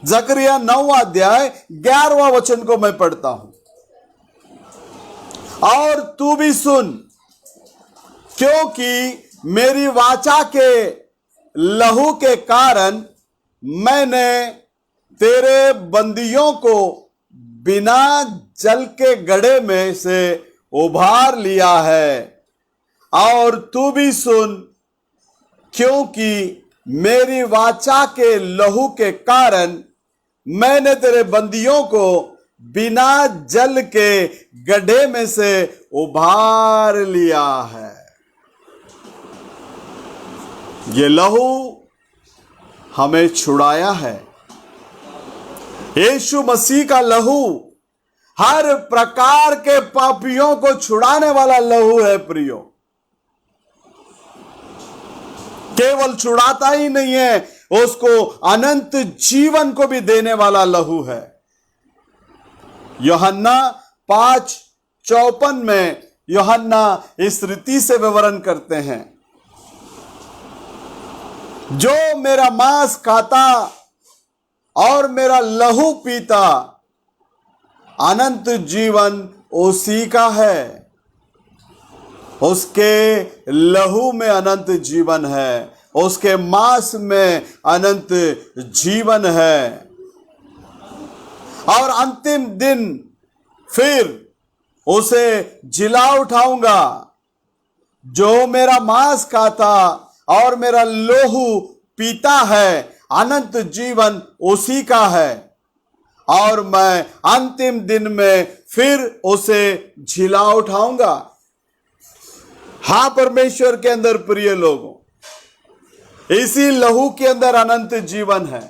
जकरिया 9वां अध्याय 11वां वचन को मैं पढ़ता हूं। और तू भी सुन, क्योंकि मेरी वाचा के लहू के कारण मैंने तेरे बंदियों को बिना जल के गड्ढे में से उभार लिया है। और तू भी सुन, क्योंकि मेरी वाचा के लहू के कारण मैंने तेरे बंदियों को बिना जल के गड्ढे में से उभार लिया है। ये लहू हमें छुड़ाया है। यीशु मसीह का लहू हर प्रकार के पापियों को छुड़ाने वाला लहू है प्रियो। केवल छुड़ाता ही नहीं है, उसको अनंत जीवन को भी देने वाला लहू है। यूहन्ना 5:54 में यूहन्ना इस रीति से विवरण करते हैं, जो मेरा मांस खाता और मेरा लहू पीता, अनंत जीवन उसी का है। उसके लहू में अनंत जीवन है, उसके मांस में अनंत जीवन है। और अंतिम दिन फिर उसे जिला उठाऊंगा। जो मेरा मांस खाता और मेरा लोहू पीता है, अनंत जीवन उसी का है, और मैं अंतिम दिन में फिर उसे झिला उठाऊंगा। हां परमेश्वर के अंदर प्रिय लोगों, इसी लहू के अंदर अनंत जीवन है।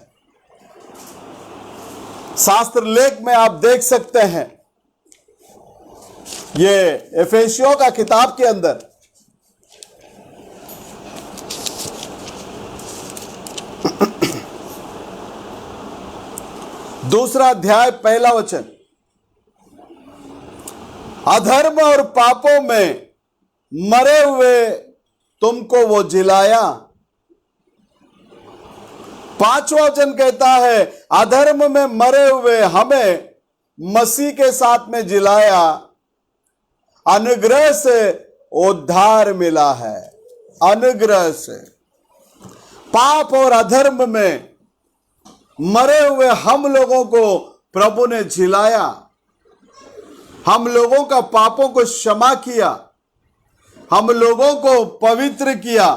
शास्त्र लेख में आप देख सकते हैं, ये एफेसियों का किताब के अंदर दूसरा अध्याय पहला वचन, अधर्म और पापों में मरे हुए तुमको वो जिलाया। पांचवा वचन कहता है, अधर्म में मरे हुए हमें मसीह के साथ में जिलाया, अनुग्रह से उद्धार मिला है। अनुग्रह से, पाप और अधर्म में मरे हुए हम लोगों को प्रभु ने जिलाया, हम लोगों का पापों को क्षमा किया, हम लोगों को पवित्र किया,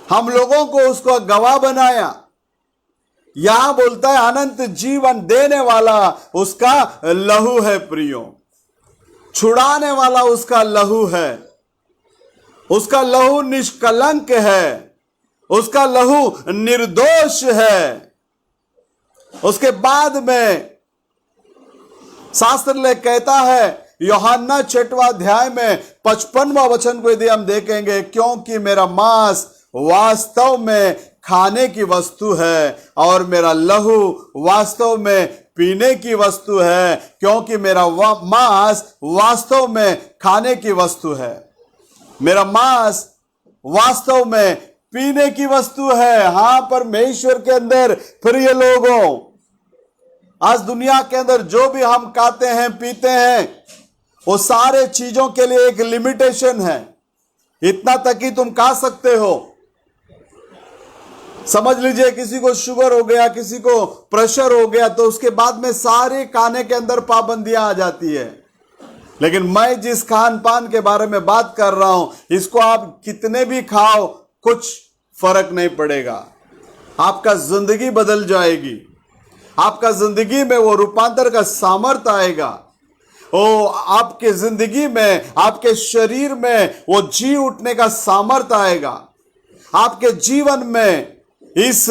हम लोगों को उसको गवाह बनाया। यहां बोलता है अनंत जीवन देने वाला उसका लहू है प्रियो, छुड़ाने वाला उसका लहू है। उसका लहू निष्कलंक है, उसका लहू निर्दोष है। उसके बाद में शास्त्र लेख कहता है, यूहन्ना 6वां अध्याय में 55वां वचन को यदि हम देखेंगे, क्योंकि मेरा मांस वास्तव में खाने की वस्तु है और मेरा लहू वास्तव में पीने की वस्तु है। क्योंकि मेरा मांस वास्तव में खाने की वस्तु है, मेरा मांस वास्तव में पीने की वस्तु है। हां परमेश्वर के अंदर प्रिय लोगों, आज दुनिया के अंदर जो भी हम खाते हैं पीते हैं, वो सारे चीजों के लिए एक लिमिटेशन है। इतना तक ही तुम खा सकते हो। समझ लीजिए किसी को शुगर हो गया, किसी को प्रेशर हो गया, तो उसके बाद में सारे खाने के अंदर पाबंदियां आ जाती है। लेकिन मैं जिस खान पान के बारे में बात कर रहा हूं, इसको आप कितने भी खाओ कुछ फर्क नहीं पड़ेगा। आपका जिंदगी बदल जाएगी, आपका जिंदगी में वो रूपांतर का सामर्थ्य आएगा। ओ आपके जिंदगी में, आपके शरीर में वो जी उठने का सामर्थ्य आएगा। आपके जीवन में इस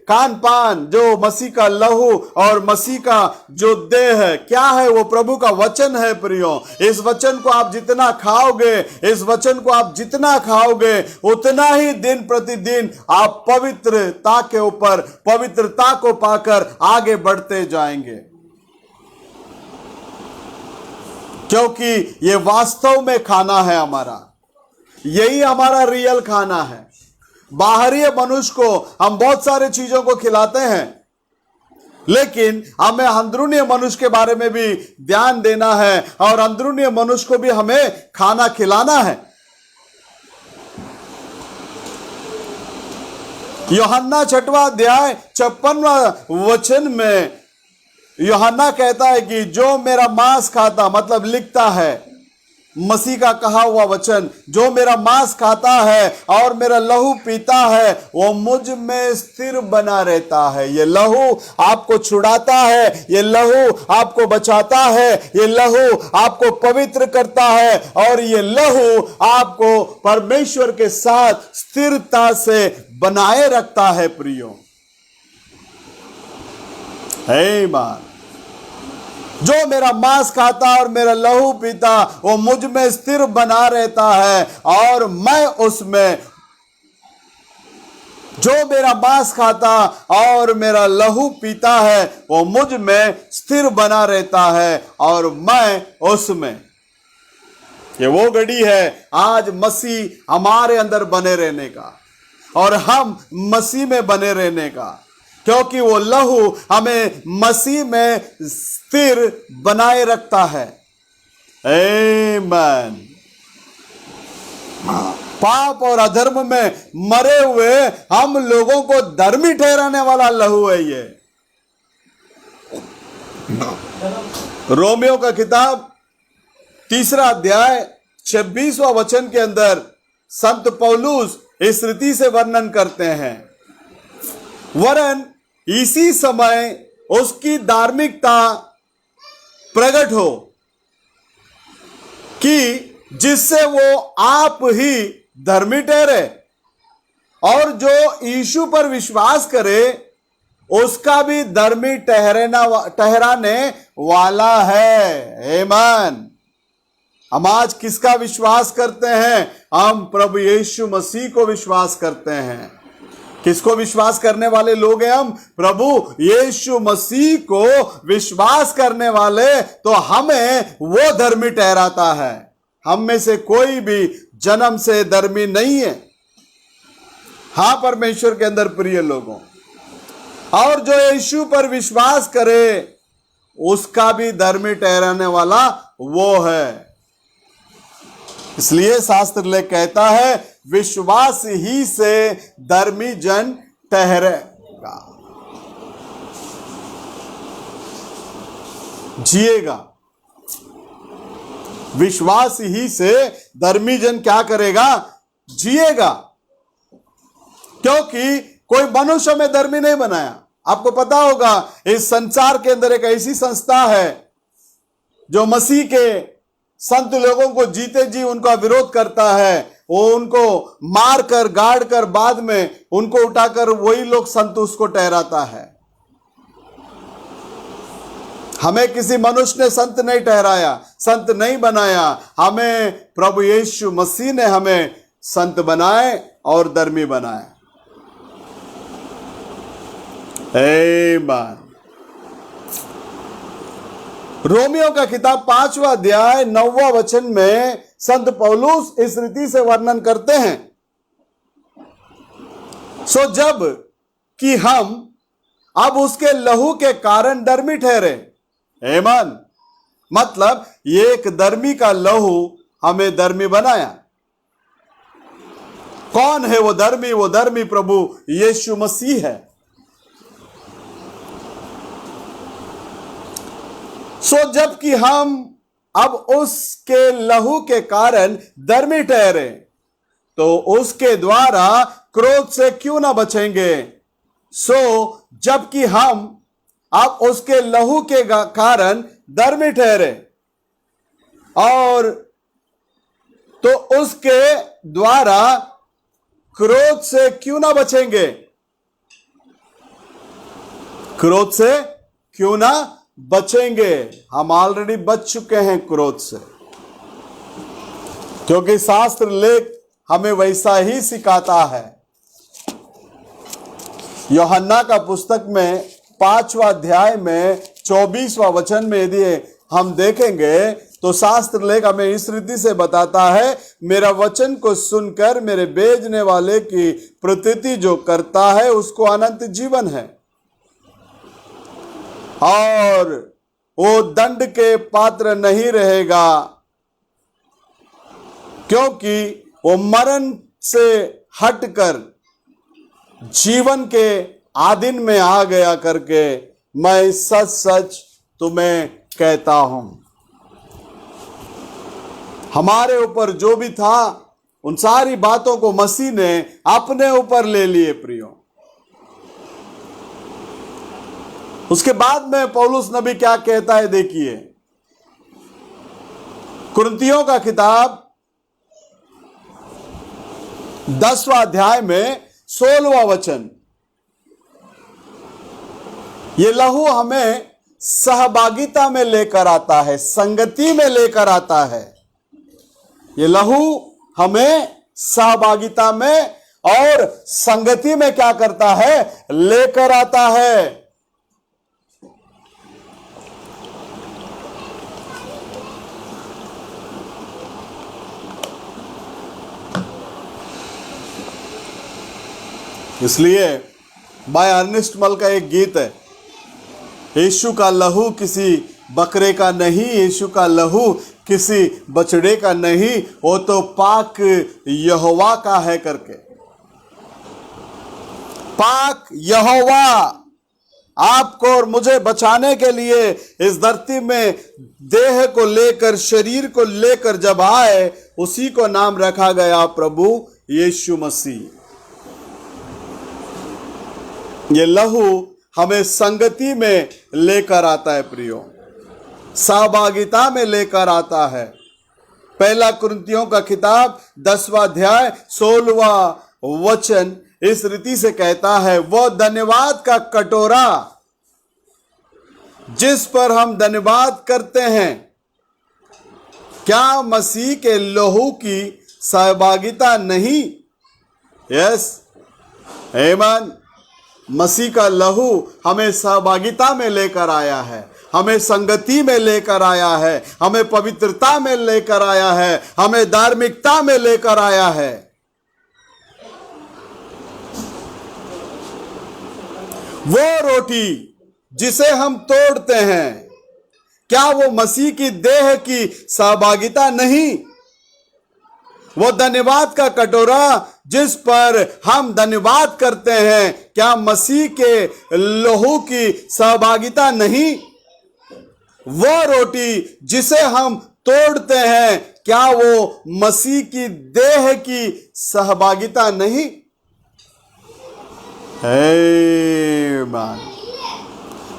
खान पान जो मसीह का लहू और मसीह का जो देह है, क्या है? वो प्रभु का वचन है प्रियो। इस वचन को आप जितना खाओगे, इस वचन को आप जितना खाओगे, उतना ही दिन प्रतिदिन आप पवित्रता के ऊपर पवित्रता को पाकर आगे बढ़ते जाएंगे। क्योंकि ये वास्तव में खाना है हमारा, यही हमारा रियल खाना है। बाहरी मनुष्य को हम बहुत सारे चीजों को खिलाते हैं, लेकिन हमें अंदरूनी मनुष्य के बारे में भी ध्यान देना है और अंदरूनी मनुष्य को भी हमें खाना खिलाना है। यूहन्ना 6वां अध्याय 56वां वचन में यूहन्ना कहता है कि जो मेरा मांस खाता, मतलब लिखता है मसीह का कहा हुआ वचन, जो मेरा मांस खाता है और मेरा लहू पीता है, वो मुझ में स्थिर बना रहता है। ये लहू आपको छुड़ाता है, ये लहू आपको बचाता है, ये लहू आपको पवित्र करता है और ये लहू आपको परमेश्वर के साथ स्थिरता से बनाए रखता है प्रियो। हे मान, जो मेरा मांस खाता और मेरा लहू पीता, वो मुझ में स्थिर बना रहता है और मैं उसमें। जो मेरा मांस खाता और मेरा लहू पीता है, वो मुझ में स्थिर बना रहता है और मैं उसमें। ये वो घड़ी है आज मसीह हमारे अंदर बने रहने का। और हम मसीह में बने रहने का, क्योंकि वो लहू हमें मसीह में स्थिर बनाए रखता है। आमीन। पाप और अधर्म में मरे हुए हम लोगों को धर्मी ठहराने वाला लहू है ये। रोमियो का किताब 3 अध्याय 26वां वचन के अंदर संत पौलुस इस रीति से वर्णन करते हैं, वरन इसी समय उसकी धार्मिकता प्रकट हो कि जिससे वो आप ही धर्मी ठहरे और जो यीशु पर विश्वास करे उसका भी धर्मी ठहराने वाला है। आमीन। हम आज किसका विश्वास करते हैं? हम प्रभु यीशु मसीह को विश्वास करते हैं। किसको विश्वास करने वाले लोग हैं हम? प्रभु यीशु मसीह को विश्वास करने वाले, तो हमें वो धर्मी ठहराता है। हम में से कोई भी जन्म से धर्मी नहीं है। हां परमेश्वर के अंदर प्रिय लोगों, और जो यीशु पर विश्वास करे उसका भी धर्मी ठहराने वाला वो है। इसलिए शास्त्र लेख कहता है, विश्वास ही से धर्मी जन ठहरेगा, जिएगा। विश्वास ही से धर्मी जन क्या करेगा? जिएगा। क्योंकि कोई मनुष्य में धर्मी नहीं बनाया। आपको पता होगा इस संसार के अंदर एक ऐसी संस्था है जो मसीह के संत लोगों को जीते जी उनका विरोध करता है। वो उनको मार कर गाड़ कर बाद में उनको उठाकर वही लोग संत उसको ठहराता है। हमें किसी मनुष्य ने संत नहीं ठहराया, संत नहीं बनाया। हमें प्रभु यीशु मसीह ने हमें संत बनाए और धर्मी बनाए। आमीन। रोमियो का किताब 5वां अध्याय 9वां वचन में संत पौलुस इस रीति से वर्णन करते हैं, सो जब कि हम अब उसके लहू के कारण धर्मी ठहरे। आमीन। मतलब एक धर्मी का लहू हमें धर्मी बनाया। कौन है वो धर्मी? वो धर्मी प्रभु यीशु मसीह है। सो जबकि हम अब उसके लहू के कारण धर्मी ठहरे, तो उसके द्वारा क्रोध से क्यों ना बचेंगे। सो जबकि हम अब उसके लहू के कारण धर्मी ठहरे, और तो उसके द्वारा क्रोध से क्यों ना बचेंगे। क्रोध से क्यों ना बचेंगे। हम ऑलरेडी बच चुके हैं क्रोध से, क्योंकि शास्त्र लेख हमें वैसा ही सिखाता है। यूहन्ना का पुस्तक में 5वां अध्याय में 24वां वचन में यदि हम देखेंगे तो शास्त्र लेख हमें इस रीति से बताता है, मेरा वचन को सुनकर मेरे भेजने वाले की प्रतीति जो करता है उसको अनंत जीवन है, और वो दंड के पात्र नहीं रहेगा, क्योंकि वो मरण से हटकर जीवन के आधीन में आ गया करके मैं सच सच तुम्हें कहता हूं। हमारे ऊपर जो भी था उन सारी बातों को मसीह ने अपने ऊपर ले लिए प्रियो। उसके बाद में पौलुस नबी क्या कहता है देखिए, कुरिन्थियों का किताब 10वां अध्याय में 16वां वचन। ये लहू हमें सहभागिता में लेकर आता है, संगति में लेकर आता है। ये लहू हमें सहभागिता में और संगति में क्या करता है? लेकर आता है। इसलिए बाय अर्नेस्ट मल का एक गीत है, यीशु का लहू किसी बकरे का नहीं, यीशु का लहू किसी बछड़े का नहीं, वो तो पाक यहोवा का है करके। पाक यहोवा आपको और मुझे बचाने के लिए इस धरती में देह को लेकर, शरीर को लेकर जब आए, उसी को नाम रखा गया प्रभु यीशु मसीह। ये लहू हमें संगति में लेकर आता है प्रियो, सहभागिता में लेकर आता है। पहला कुरिन्थियों का किताब 10वां अध्याय 16वां वचन इस रीति से कहता है, वो धन्यवाद का कटोरा जिस पर हम धन्यवाद करते हैं, क्या मसीह के लहू की सहभागिता नहीं? यस, आमीन। मसीह का लहू हमें सहभागिता में लेकर आया है, हमें संगति में लेकर आया है, हमें पवित्रता में लेकर आया है, हमें धार्मिकता में लेकर आया है। वो रोटी जिसे हम तोड़ते हैं, क्या वो मसीह की देह की सहभागिता नहीं? वो धन्यवाद का कटोरा जिस पर हम धन्यवाद करते हैं, क्या मसीह के लहू की सहभागिता नहीं? वो रोटी जिसे हम तोड़ते हैं, क्या वो मसीह की देह की सहभागिता नहीं? आमीन।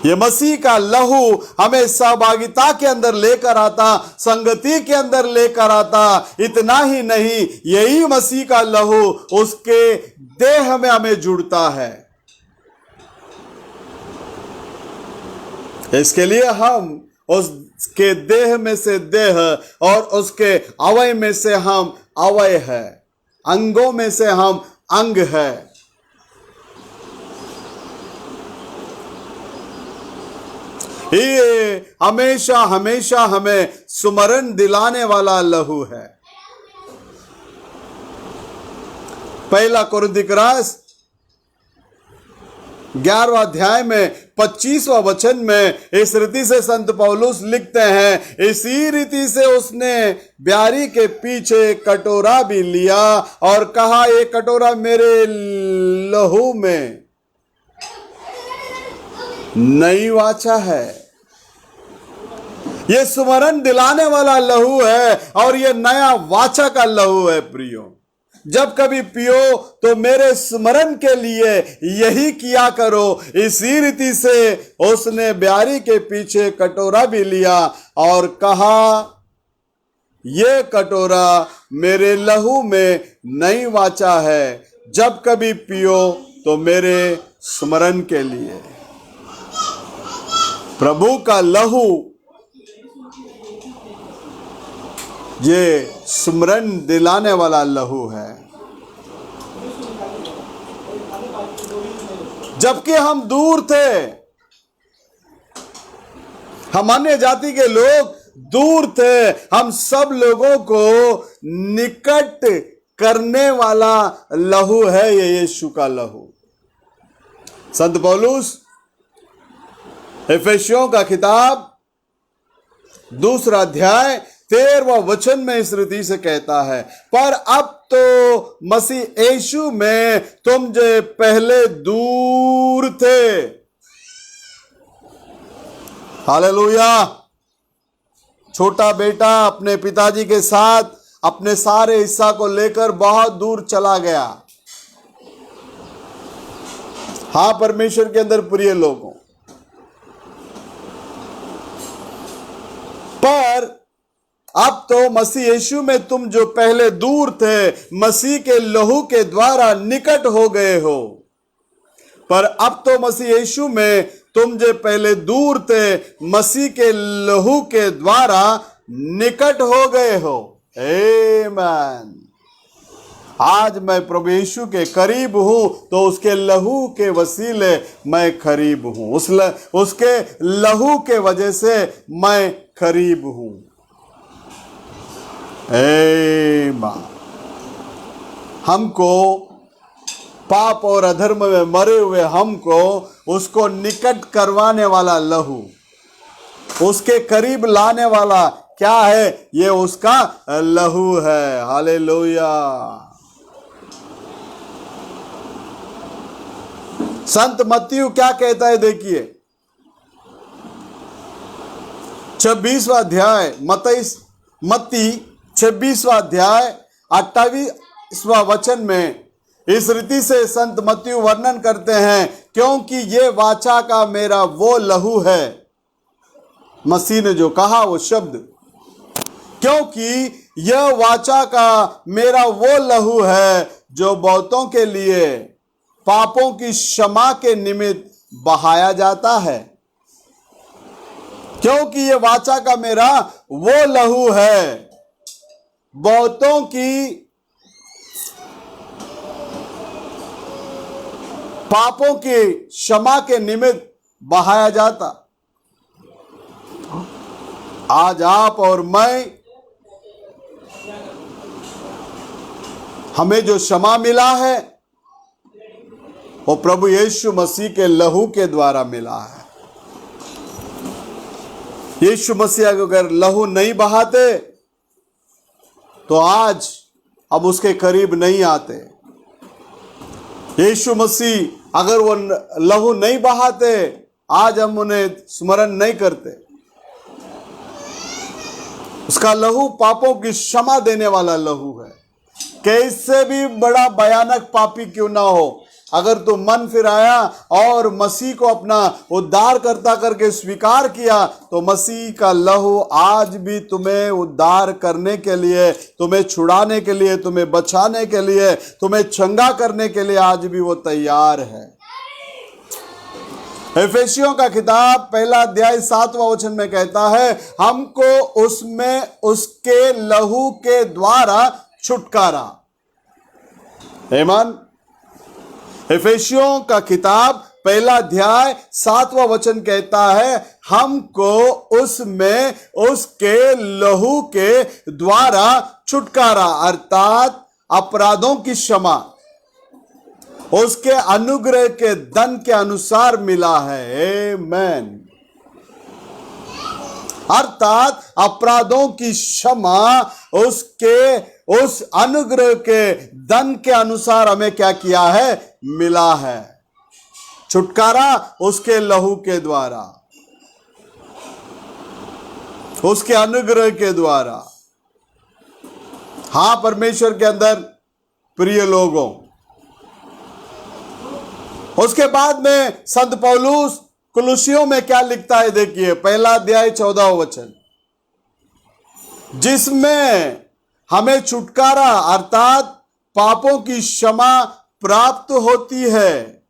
ये मसीह का लहू हमें सहभागिता के अंदर लेकर आता, संगति के अंदर लेकर आता। इतना ही नहीं, यही मसीह का लहू उसके देह में हमें जुड़ता है। इसके लिए हम उसके देह में से देह और उसके अवय में से हम अवय है, अंगों में से हम अंग है। ये हमेशा हमेशा हमें सुमरण दिलाने वाला लहू है। पहला कुरिन्थियों 11वां अध्याय में 25वां वचन में इस रीति से संत पौलुस लिखते हैं, इसी रीति से उसने ब्यारी के पीछे कटोरा भी लिया और कहा, ये कटोरा मेरे लहू में नई वाचा है। ये सुमरण दिलाने वाला लहू है और ये नया वाचा का लहू है प्रियो। जब कभी पियो तो मेरे स्मरण के लिए यही किया करो। इसी रीति से उसने ब्यारी के पीछे कटोरा भी लिया और कहा, ये कटोरा मेरे लहू में नई वाचा है, जब कभी पियो तो मेरे स्मरण के लिए। प्रभु का लहू ये स्मरण दिलाने वाला लहू है। जबकि हम दूर थे, हम अन्य जाति के लोग दूर थे, हम सब लोगों को निकट करने वाला लहू है ये यीशु का लहू। संत पौलुस इफिसियों का किताब 2 अध्याय 13वां वचन में इस रीति से कहता है, पर अब तो मसीह यीशु में तुम जो पहले दूर थे। हालेलुया। छोटा बेटा अपने पिताजी के साथ अपने सारे हिस्सा को लेकर बहुत दूर चला गया। हाँ, परमेश्वर के अंदर प्रिय लोगों, पर अब तो मसीह यीशु में तुम जो पहले दूर थे, मसीह के लहू के द्वारा निकट हो गए हो। पर अब तो मसीह यीशु में तुम जो पहले दूर थे, मसीह के लहू के द्वारा निकट हो गए हो। आमीन। आज मैं प्रभु यीशु के करीब हूं तो उसके लहू के वसीले मैं करीब हूं, उसके लहू के वजह से मैं करीब हूं। आमीन। हमको पाप और अधर्म में मरे हुए हमको उसको निकट करवाने वाला लहू, उसके करीब लाने वाला क्या है? ये उसका लहू है। हालेलुया। संत मत्ती क्या कहता है? देखिए 26वां अध्याय, मत्ती 26वां अध्याय 28वां वचन में इस रीति से संत मत्ती वर्णन करते हैं, क्योंकि ये वाचा का मेरा वो लहू है। मसीह ने जो कहा वो शब्द, क्योंकि यह वाचा का मेरा वो लहू है जो बहुतों के लिए पापों की क्षमा के निमित्त बहाया जाता है। क्योंकि ये वाचा का मेरा वो लहू है, बहुतों की पापों की क्षमा के निमित्त बहाया जाता। आज आप और मैं, हमें जो क्षमा मिला है वो प्रभु यीशु मसीह के लहू के द्वारा मिला है। यीशु मसीह अगर लहू नहीं बहाते तो आज हम उसके करीब नहीं आते। यीशु मसीह अगर वो लहू नहीं बहाते, आज हम उन्हें स्मरण नहीं करते। उसका लहू पापों की क्षमा देने वाला लहू है। कैसे भी बड़ा भयानक पापी क्यों ना हो, अगर तू मन फिराया और मसीह को अपना उद्धारकर्ता करके स्वीकार किया, तो मसीह का लहू आज भी तुम्हें उद्धार करने के लिए, तुम्हें छुड़ाने के लिए, तुम्हें बचाने के लिए, तुम्हें चंगा करने के लिए आज भी वो तैयार है। इफिसियों का किताब 1 अध्याय 7वां वचन में कहता है, हमको उसमें उसके लहू के द्वारा छुटकारा। आमीन। इफिसियों का किताब 1 अध्याय 7वां वचन कहता है, हमको उसमें उसके लहू के द्वारा छुटकारा, अर्थात अपराधों की क्षमा उसके अनुग्रह के धन के अनुसार मिला है। आमीन। अर्थात अपराधों की क्षमा उसके उस अनुग्रह के धन के अनुसार हमें क्या किया है? मिला है। छुटकारा उसके लहू के द्वारा, उसके अनुग्रह के द्वारा। हां परमेश्वर के अंदर प्रिय लोगों, उसके बाद में संत पौलुस कुलुसियों में क्या लिखता है? देखिए 1 अध्याय 14वां वचन, जिसमें हमें छुटकारा अर्थात पापों की क्षमा प्राप्त होती है।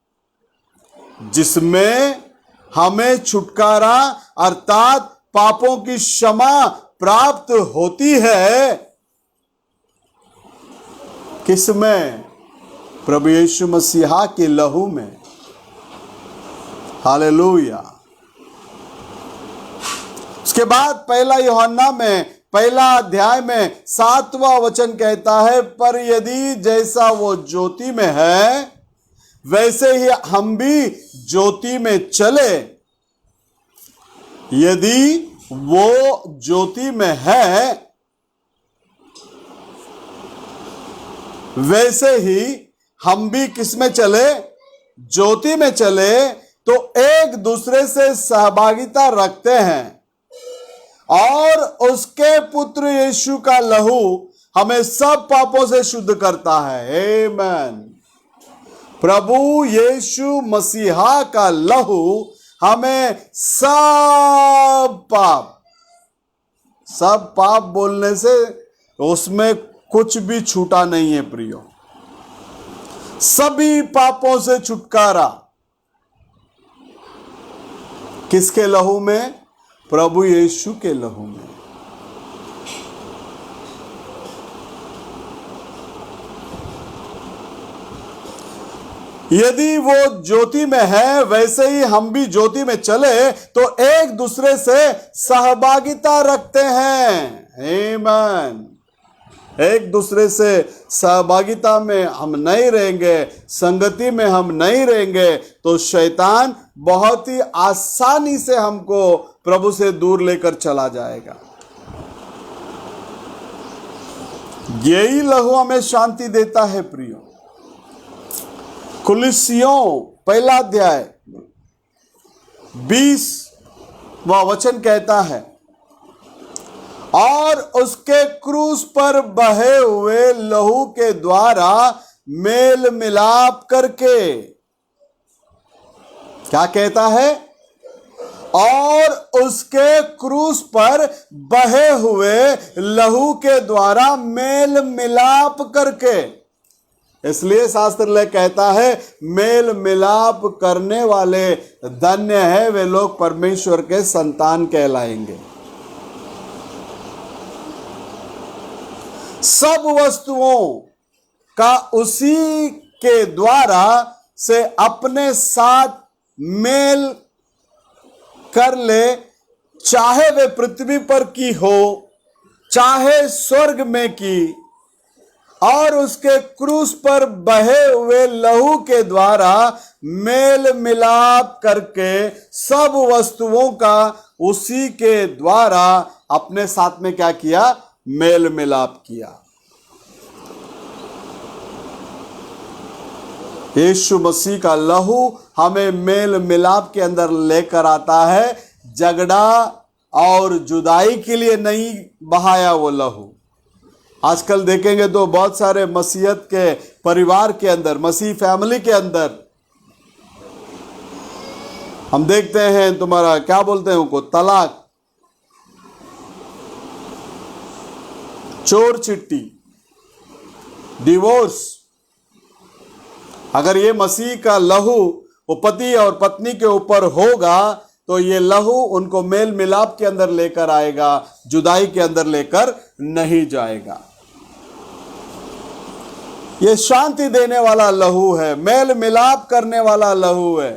जिसमें हमें छुटकारा अर्थात पापों की क्षमा प्राप्त होती है। किसमें? प्रभु यीशु मसीहा के लहू में। हालेलुया। उसके बाद 1 यूहन्ना में 1 अध्याय में 7वां वचन कहता है, पर यदि जैसा वो ज्योति में है वैसे ही हम भी ज्योति में चले। यदि वो ज्योति में है वैसे ही हम भी किसमें चले? ज्योति में चले, तो एक दूसरे से सहभागिता रखते हैं और उसके पुत्र यीशु का लहू हमें सब पापों से शुद्ध करता है। आमीन। प्रभु यीशु मसीहा का लहू हमें सब पाप बोलने से उसमें कुछ भी छूटा नहीं है प्रियो। सभी पापों से छुटकारा किसके लहू में? प्रभु यीशु के लहू में। यदि वो ज्योति में है वैसे ही हम भी ज्योति में चले, तो एक दूसरे से सहभागिता रखते हैं। आमीन। एक दूसरे से सहभागिता में हम नहीं रहेंगे, संगति में हम नहीं रहेंगे, तो शैतान बहुत ही आसानी से हमको प्रभु से दूर लेकर चला जाएगा। यही लहू हमें शांति देता है प्रियो। कुलिसियों पहला अध्याय 20वां वचन कहता है, और उसके क्रूस पर बहे हुए लहू के द्वारा मेल मिलाप करके, क्या कहता है? और उसके क्रूस पर बहे हुए लहू के द्वारा मेल मिलाप करके। इसलिए शास्त्र कहता है, मेल मिलाप करने वाले धन्य है वे लोग परमेश्वर के संतान कहलाएंगे। सब वस्तुओं का उसी के द्वारा से अपने साथ मेल कर ले, चाहे वे पृथ्वी पर की हो, चाहे स्वर्ग में की, और उसके क्रूस पर बहे हुए लहू के द्वारा मेल मिलाप करके सब वस्तुओं का उसी के द्वारा अपने साथ में क्या किया? मेल मिलाप किया। यीशु मसीह का लहू हमें मेल मिलाप के अंदर लेकर आता है। झगड़ा और जुदाई के लिए नहीं बहाया वो लहू। आजकल देखेंगे तो बहुत सारे मसीहत के परिवार के अंदर, मसीह फैमिली के अंदर हम देखते हैं, तुम्हारा क्या बोलते हैं उनको, तलाक, चोर चिट्ठी, डिवोर्स। अगर ये मसीह का लहू वो पति और पत्नी के ऊपर होगा तो ये लहू उनको मेल मिलाप के अंदर लेकर आएगा, जुदाई के अंदर लेकर नहीं जाएगा। ये शांति देने वाला लहू है, मेल मिलाप करने वाला लहू है।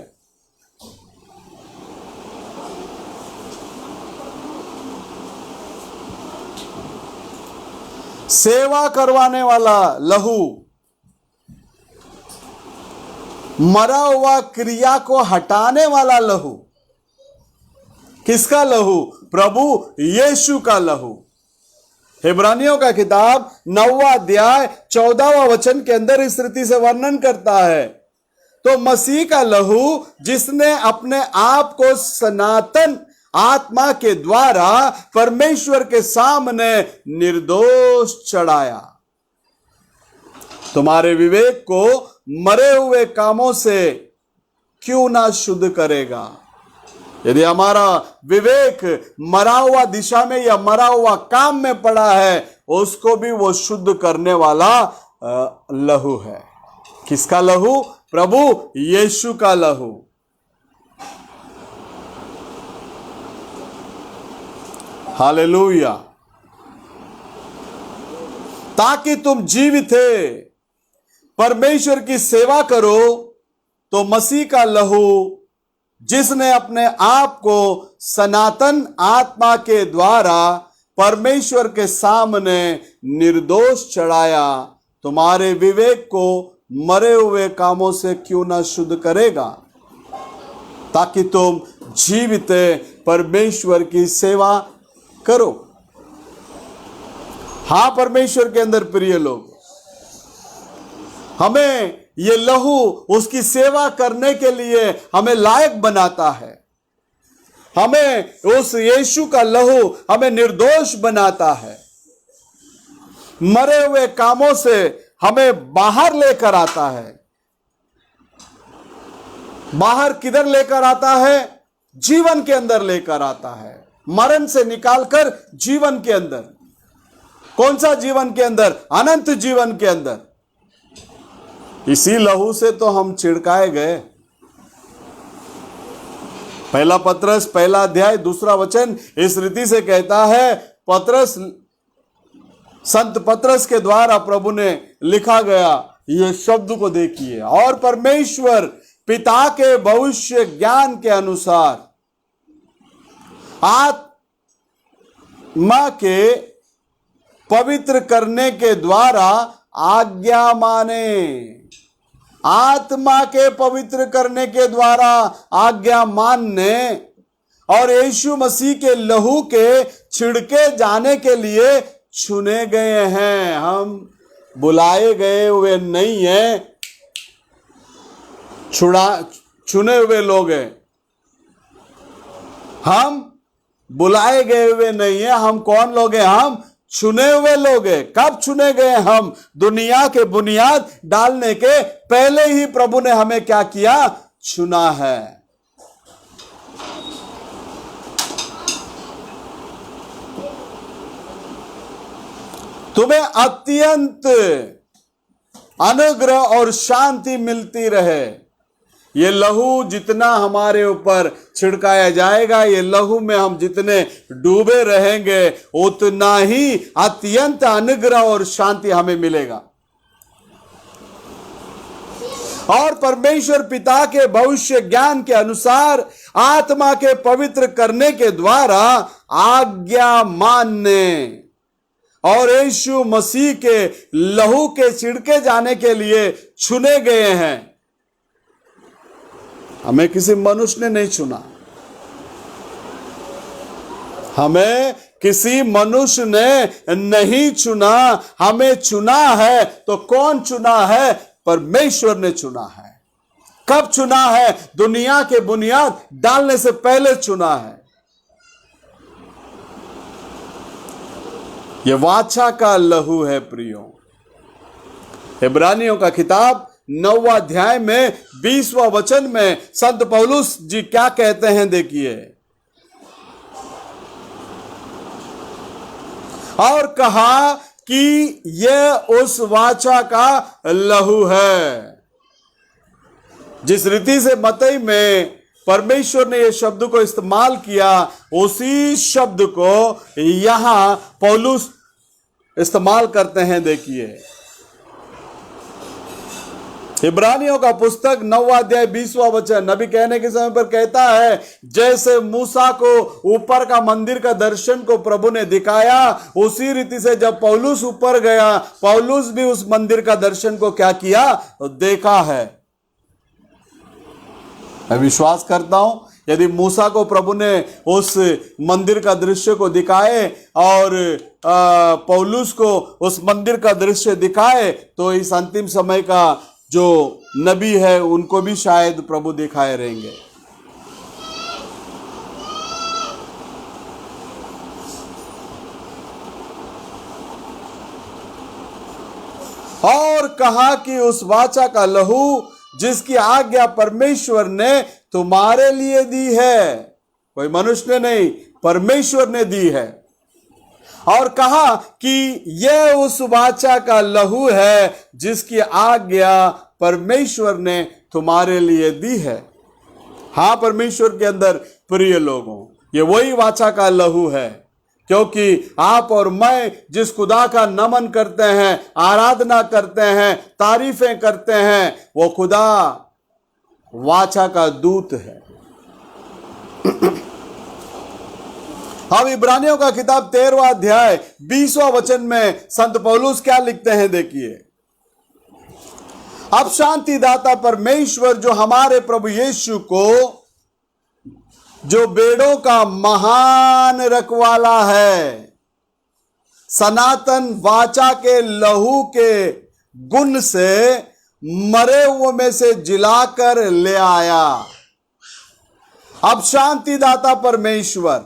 सेवा करवाने वाला लहू, मरा हुआ क्रिया को हटाने वाला लहू। किसका लहू? प्रभु यीशु का लहू। इब्रानियों का किताब 9वां अध्याय 14वां वचन के अंदर इस रीति से वर्णन करता है, तो मसीह का लहू जिसने अपने आप को सनातन आत्मा के द्वारा परमेश्वर के सामने निर्दोष चढ़ाया, तुम्हारे विवेक को मरे हुए कामों से क्यों ना शुद्ध करेगा। यदि हमारा विवेक मरा हुआ दिशा में या मरा हुआ काम में पड़ा है, उसको भी वो शुद्ध करने वाला लहू है। किसका लहू? प्रभु यीशु का लहू। हालेलुया। ताकि तुम जीवित थे, परमेश्वर की सेवा करो, तो मसीह का लहू जिसने अपने आप को सनातन आत्मा के द्वारा परमेश्वर के सामने निर्दोष चढ़ाया, तुम्हारे विवेक को मरे हुए कामों से क्यों ना शुद्ध करेगा, ताकि तुम जीवित परमेश्वर की सेवा करो। हां, परमेश्वर के अंदर प्रिय लोग, हमें ये लहू उसकी सेवा करने के लिए हमें लायक बनाता है। हमें उस यीशु का लहू हमें निर्दोष बनाता है, मरे हुए कामों से हमें बाहर लेकर आता है। बाहर किधर लेकर आता है? जीवन के अंदर लेकर आता है, मरण से निकालकर जीवन के अंदर। कौन सा जीवन के अंदर? अनंत जीवन के अंदर। इसी लहू से तो हम छिड़काए गए। पहला पत्रस पहला अध्याय 2वां वचन इस रीति से कहता है, पत्रस, संत पत्रस के द्वारा प्रभु ने लिखा गया ये शब्द को देखिए, और परमेश्वर पिता के भविष्य ज्ञान के अनुसार आत्मा के पवित्र करने के द्वारा आज्ञा माने। आत्मा के पवित्र करने के द्वारा आज्ञा मानने और यीशु मसीह के लहू के छिड़के जाने के लिए चुने गए हैं। हम बुलाए गए हुए नहीं हैं, चुने हुए लोग हैं। हम बुलाए गए हुए नहीं है। हम कौन लोग हैं? हम चुने हुए लोग हैं। कब चुने गए? हम दुनिया के बुनियाद डालने के पहले ही प्रभु ने हमें क्या किया? चुना है। तुम्हें अत्यंत अनुग्रह और शांति मिलती रहे। ये लहू जितना हमारे ऊपर छिड़काया जाएगा, ये लहू में हम जितने डूबे रहेंगे, उतना ही अत्यंत अनुग्रह और शांति हमें मिलेगा। और परमेश्वर पिता के भविष्य ज्ञान के अनुसार आत्मा के पवित्र करने के द्वारा आज्ञा मानने और यीशु मसीह के लहू के छिड़के जाने के लिए चुने गए हैं। हमें किसी मनुष्य ने नहीं चुना। हमें किसी मनुष्य ने नहीं चुना, हमें चुना है। तो कौन चुना है? परमेश्वर ने चुना है। कब चुना है? दुनिया के बुनियाद डालने से पहले चुना है। यह वाचा का लहू है प्रियो। इब्रानियों का किताब 9वां अध्याय में 20वां वचन में संत पौलुस जी क्या कहते हैं, देखिए। और कहा कि यह उस वाचा का लहू है। जिस रीति से मत्ती में परमेश्वर ने यह शब्द को इस्तेमाल किया, उसी शब्द को यहां पौलुस इस्तेमाल करते हैं। देखिए, इब्रानियों का पुस्तक 9वां अध्याय 20वां वचन नबी कहने के समय पर कहता है, जैसे मूसा को ऊपर का मंदिर का दर्शन को प्रभु ने दिखाया, उसी रीति से जब पौलुस ऊपर गया, पौलुस भी उस मंदिर का दर्शन को क्या किया? देखा है। मैं विश्वास करता हूं, यदि मूसा को प्रभु ने उस मंदिर का दृश्य को दिखाए और पौलुस को उस मंदिर का दृश्य दिखाए, तो इस अंतिम समय का जो नबी है उनको भी शायद प्रभु दिखाए रहेंगे। और कहा कि उस वाचा का लहू जिसकी आज्ञा परमेश्वर ने तुम्हारे लिए दी है। कोई मनुष्य ने नहीं, परमेश्वर ने दी है। और कहा कि यह उस वाचा का लहू है जिसकी आज्ञा परमेश्वर ने तुम्हारे लिए दी है। हां, परमेश्वर के अंदर प्रिय लोगों, ये वही वाचा का लहू है। क्योंकि आप और मैं जिस खुदा का नमन करते हैं, आराधना करते हैं, तारीफें करते हैं, वो खुदा वाचा का दूत है। अब इब्रानियों का किताब 13वां अध्याय 20वां वचन में संत पौलुस क्या लिखते हैं, देखिए। अब शांतिदाता परमेश्वर जो हमारे प्रभु यीशु को, जो बेड़ों का महान रखवाला है, सनातन वाचा के लहू के गुण से मरे हुए में से जिलाकर ले आया। अब शांतिदाता परमेश्वर,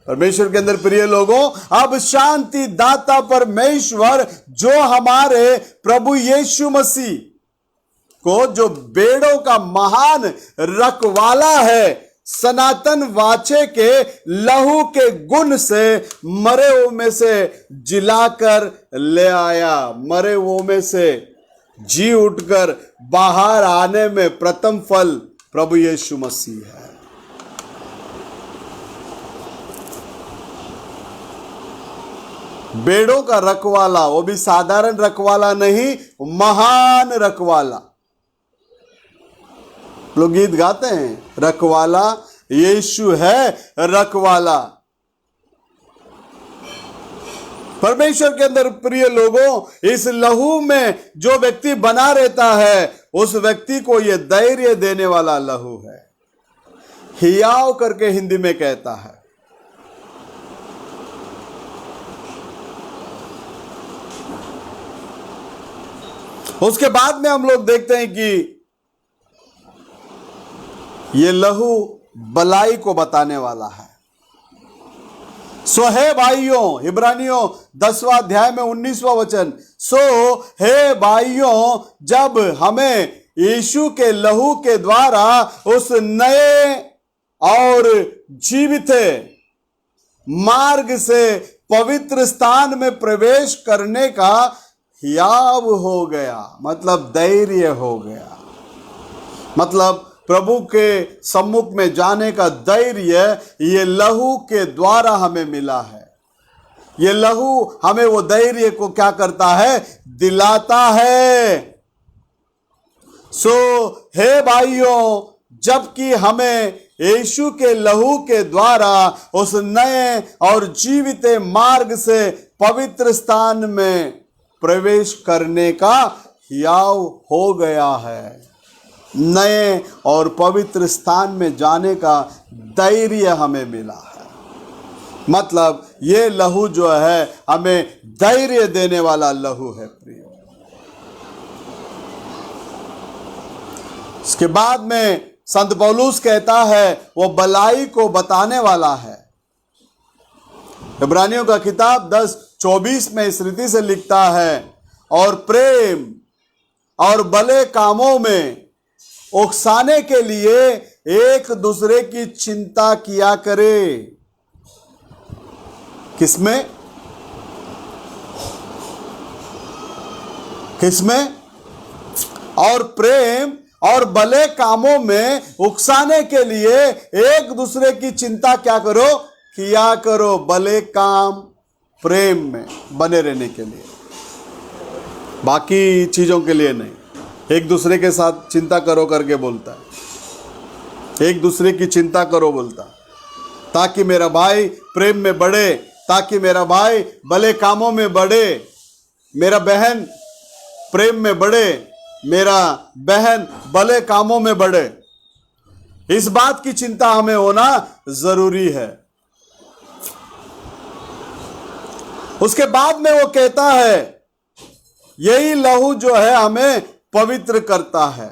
परमेश्वर के अंदर प्रिय लोगों, अब शांतिदाता परमेश्वर जो हमारे प्रभु यीशु मसीह को, जो बेड़ों का महान रखवाला है, सनातन वाचे के लहू के गुण से मरे हुए में से जिलाकर ले आया। मरे हुए में से जी उठकर बाहर आने में प्रथम फल प्रभु यीशु मसीह है। बेड़ों का रखवाला, वो भी साधारण रखवाला नहीं, महान रखवाला। लोग गीत गाते हैं, रखवाला यीशु है रखवाला। परमेश्वर के अंदर प्रिय लोगों, इस लहू में जो व्यक्ति बना रहता है उस व्यक्ति को यह धैर्य देने वाला लहू है। हियाव करके हिंदी में कहता है। उसके बाद में हम लोग देखते हैं कि यह लहू भलाई को बताने वाला है। सो हे भाइयों, इब्रानियों 10वां अध्याय में 19वां वचन, सो हे भाइयों, जब हमें यीशु के लहू के द्वारा उस नए और जीवित मार्ग से पवित्र स्थान में प्रवेश करने का हियाव हो गया, मतलब धैर्य हो गया, मतलब प्रभु के सम्मुख में जाने का धैर्य ये लहू के द्वारा हमें मिला है। ये लहू हमें वो धैर्य को क्या करता है, दिलाता है। सो हे भाइयों, जबकि हमें यीशु के लहू के द्वारा उस नए और जीवित मार्ग से पवित्र स्थान में प्रवेश करने का हियाव हो गया है, नए और पवित्र स्थान में जाने का धैर्य हमें मिला है। मतलब ये लहू जो है हमें धैर्य देने वाला लहू है प्रिय। इसके बाद में संत पौलुस कहता है वो भलाई को बताने वाला है। इब्रानियों का किताब 10:24 में इस रीति से लिखता है, और प्रेम और भले कामों में उकसाने के लिए एक दूसरे की चिंता किया करे। किसमें? किसमें? और प्रेम और भले कामों में उकसाने के लिए एक दूसरे की चिंता क्या करो, किया करो। भले काम प्रेम में बने रहने के लिए, बाकी चीजों के लिए नहीं। एक दूसरे के साथ चिंता करो करके बोलता है, एक दूसरे की चिंता करो बोलता, ताकि मेरा भाई प्रेम में बढ़े, ताकि मेरा भाई भले कामों में बढ़े, मेरा बहन प्रेम में बढ़े, मेरा बहन भले कामों में बढ़े। इस बात की चिंता हमें होना जरूरी है। उसके बाद में वो कहता है यही लहू जो है हमें पवित्र करता है।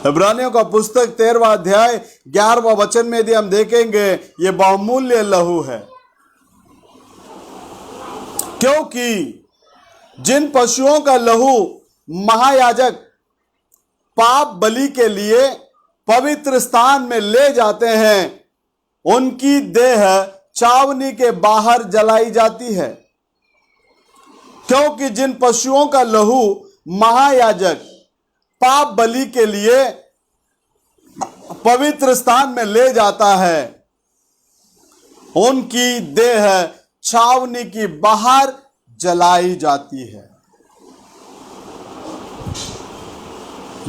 इब्रानियों का पुस्तक 13वां अध्याय 11वां वचन में यदि हम देखेंगे, यह बहुमूल्य लहू है, क्योंकि जिन पशुओं का लहू महायाजक पाप बलि के लिए पवित्र स्थान में ले जाते हैं, उनकी देह छावनी के बाहर जलाई जाती है। क्योंकि जिन पशुओं का लहू महायाजक पाप बलि के लिए पवित्र स्थान में ले जाता है, उनकी देह छावनी की बाहर जलाई जाती है।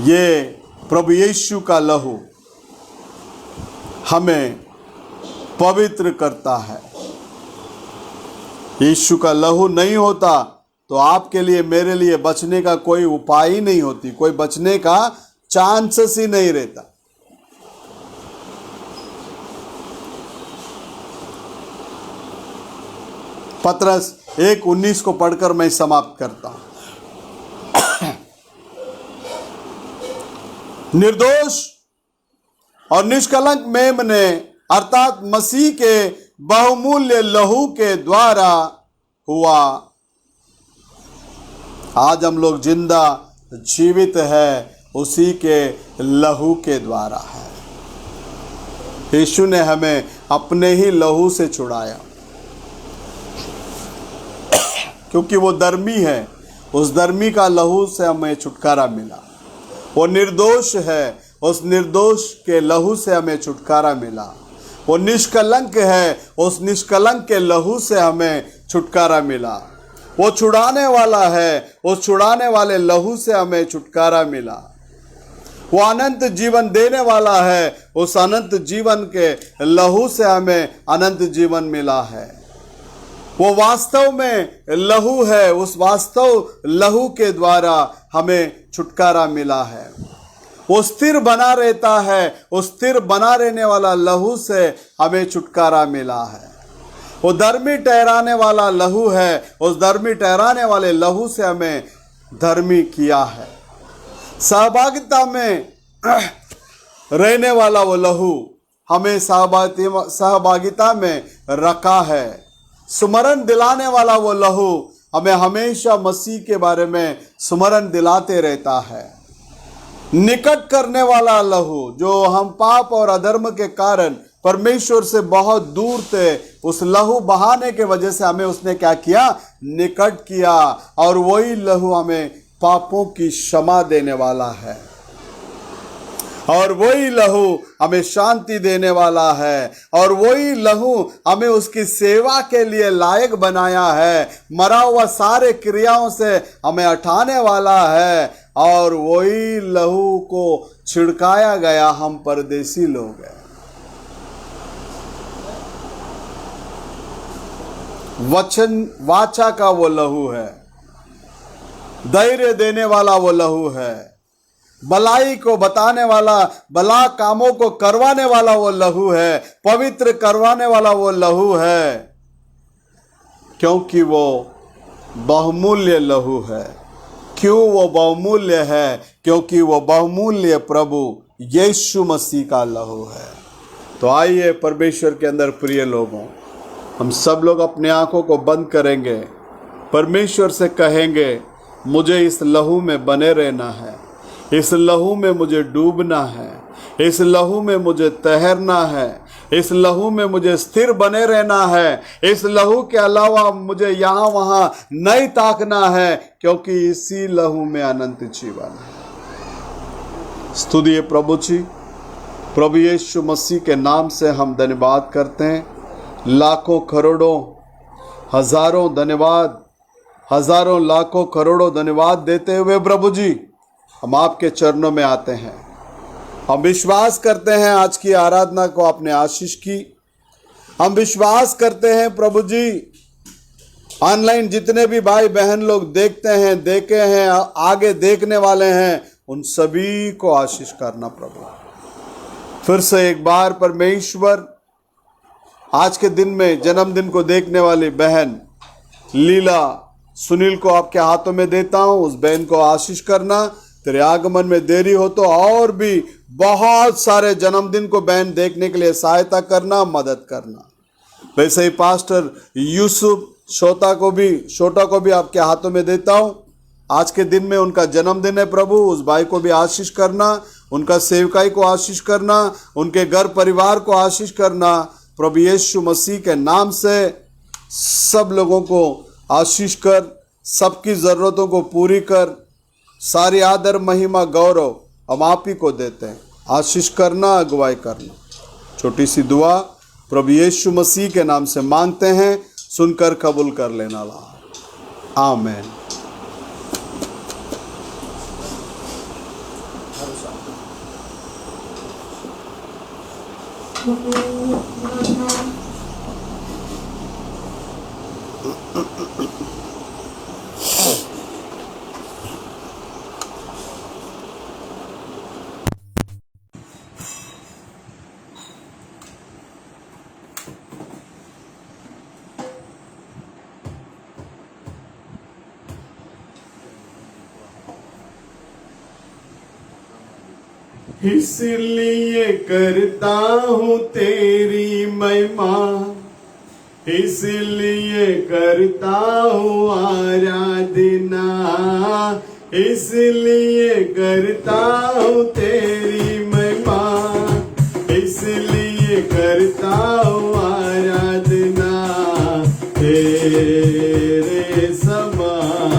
ये प्रभु यीशु का लहू हमें पवित्र करता है। यीशु का लहू नहीं होता तो आपके लिए मेरे लिए बचने का कोई उपाय ही नहीं होती, कोई बचने का चांसेस ही नहीं रहता। पतरस 1:19 को पढ़कर मैं समाप्त करता हूं। निर्दोष और निष्कलंक मेमने अर्थात मसीह के बहुमूल्य लहू के द्वारा हुआ आज हम लोग जिंदा जीवित है, उसी के लहू के द्वारा है। यीशु ने हमें अपने ही लहू से छुड़ाया, क्योंकि वो धर्मी है, उस धर्मी का लहू से हमें छुटकारा मिला। वो निर्दोष है, उस निर्दोष के लहू से हमें छुटकारा मिला। वो निष्कलंक है, उस निष्कलंक के लहू से हमें छुटकारा मिला। वो छुड़ाने वाला है, उस छुड़ाने वाले लहू से हमें छुटकारा मिला। वो अनंत जीवन देने वाला है। उस अनंत जीवन के लहू से हमें अनंत जीवन मिला है। वो वास्तव में लहू है। उस वास्तव लहू के द्वारा हमें छुटकारा मिला है। वो स्थिर बना रहता है। उस स्थिर बना रहने वाला लहू से हमें छुटकारा मिला है। वो धर्मी ठहराने वाला लहू है। उस धर्मी ठहराने वाले लहू से हमें धर्मी किया है। सहभागिता में रहने वाला वो लहू हमें सहभागिता में रखा है। स्मरण दिलाने वाला वो लहू हमें हमेशा मसीह के बारे में स्मरण दिलाते रहता है। निकट करने वाला लहू, जो हम पाप और अधर्म के कारण परमेश्वर से बहुत दूर थे, उस लहू बहाने के वजह से हमें उसने क्या किया? निकट किया। और वही लहू हमें पापों की क्षमा देने वाला है। और वही लहू हमें शांति देने वाला है। और वही लहू हमें उसकी सेवा के लिए लायक बनाया है। मरा हुआ सारे क्रियाओं से हमें हटाने वाला है। और वही लहू को छिड़काया गया हम परदेसी लोग हैं। वचन वाचा का वो लहू है। धैर्य देने वाला वो लहू है। भलाई को बताने वाला, भला कामों को करवाने वाला वो लहू है। पवित्र करवाने वाला वो लहू है, क्योंकि वो बहुमूल्य लहू है। क्यों वो बहुमूल्य है? क्योंकि वो बहुमूल्य प्रभु यीशु मसीह का लहू है। तो आइए परमेश्वर के अंदर प्रिय लोगों, हम सब लोग अपने आंखों को बंद करेंगे, परमेश्वर से कहेंगे, मुझे इस लहू में बने रहना है। इस लहू में मुझे डूबना है। इस लहू में मुझे तैरना है। इस लहू में मुझे स्थिर बने रहना है। इस लहू के अलावा मुझे यहाँ वहाँ नहीं ताकना है, क्योंकि इसी लहू में अनंत जीवन है। स्तुति प्रभु जी, प्रभु यीशु मसीह के नाम से हम धन्यवाद करते हैं। लाखों करोड़ों हजारों धन्यवाद, हजारों लाखों करोड़ों धन्यवाद देते हुए प्रभु जी हम आपके चरणों में आते हैं। हम विश्वास करते हैं आज की आराधना को आपने आशीष की। हम विश्वास करते हैं प्रभु जी, ऑनलाइन जितने भी भाई बहन लोग देखते हैं, देखे हैं, आगे देखने वाले हैं, उन सभी को आशीष करना प्रभु। फिर से एक बार परमेश्वर, आज के दिन में जन्मदिन को देखने वाली बहन लीला सुनील को आपके हाथों में देता हूं। उस बहन को आशीष करना। तेरे आगमन में देरी हो तो और भी बहुत सारे जन्मदिन को बहन देखने के लिए सहायता करना, मदद करना। वैसे ही पास्टर यूसुफ छोटा को भी आपके हाथों में देता हूं। आज के दिन में उनका जन्मदिन है प्रभु। उस भाई को भी आशीष करना, उनका सेवकाई को आशीष करना, उनके घर परिवार को आशीष करना। प्रभु यीशु मसीह के नाम से सब लोगों को आशीष कर, सबकी ज़रूरतों को पूरी कर। सारी आदर महिमा गौरव हम आप ही को देते हैं। आशीष करना, अगुवाई करना। छोटी सी दुआ प्रभु यीशु मसीह के नाम से मांगते हैं, सुनकर कबूल कर लेना। आमीन। इसलिए करता हूँ तेरी महिमा, इसलिए करता हूँ आराधना, इसलिए करता हूँ तेरी महिमा, इसलिए करता हूँ आराधना। तेरे समान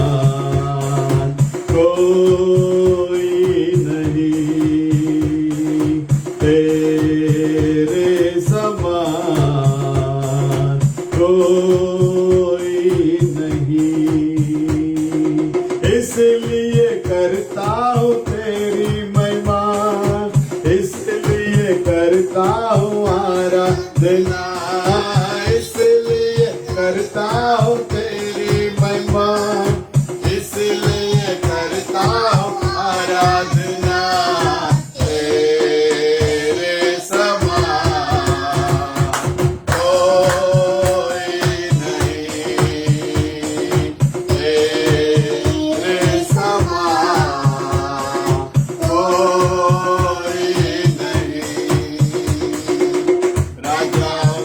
कोई नहीं, तेरे समान कोई नहीं। इसलिए करता हूँ तेरी महिमा, हूँ आराधना, इसलिए करता हूँ तेरी महिमा, इसलिए करता हूँ आराधना। तेरे समान कोई नहीं, तेरे समान कोई नहीं। राजाओं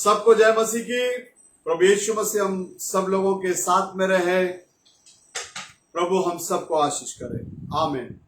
सबको जय मसीह की। प्रभु यीशु मसीह हम सब लोगों के साथ में रहे। प्रभु हम सबको आशीष करे। आमीन।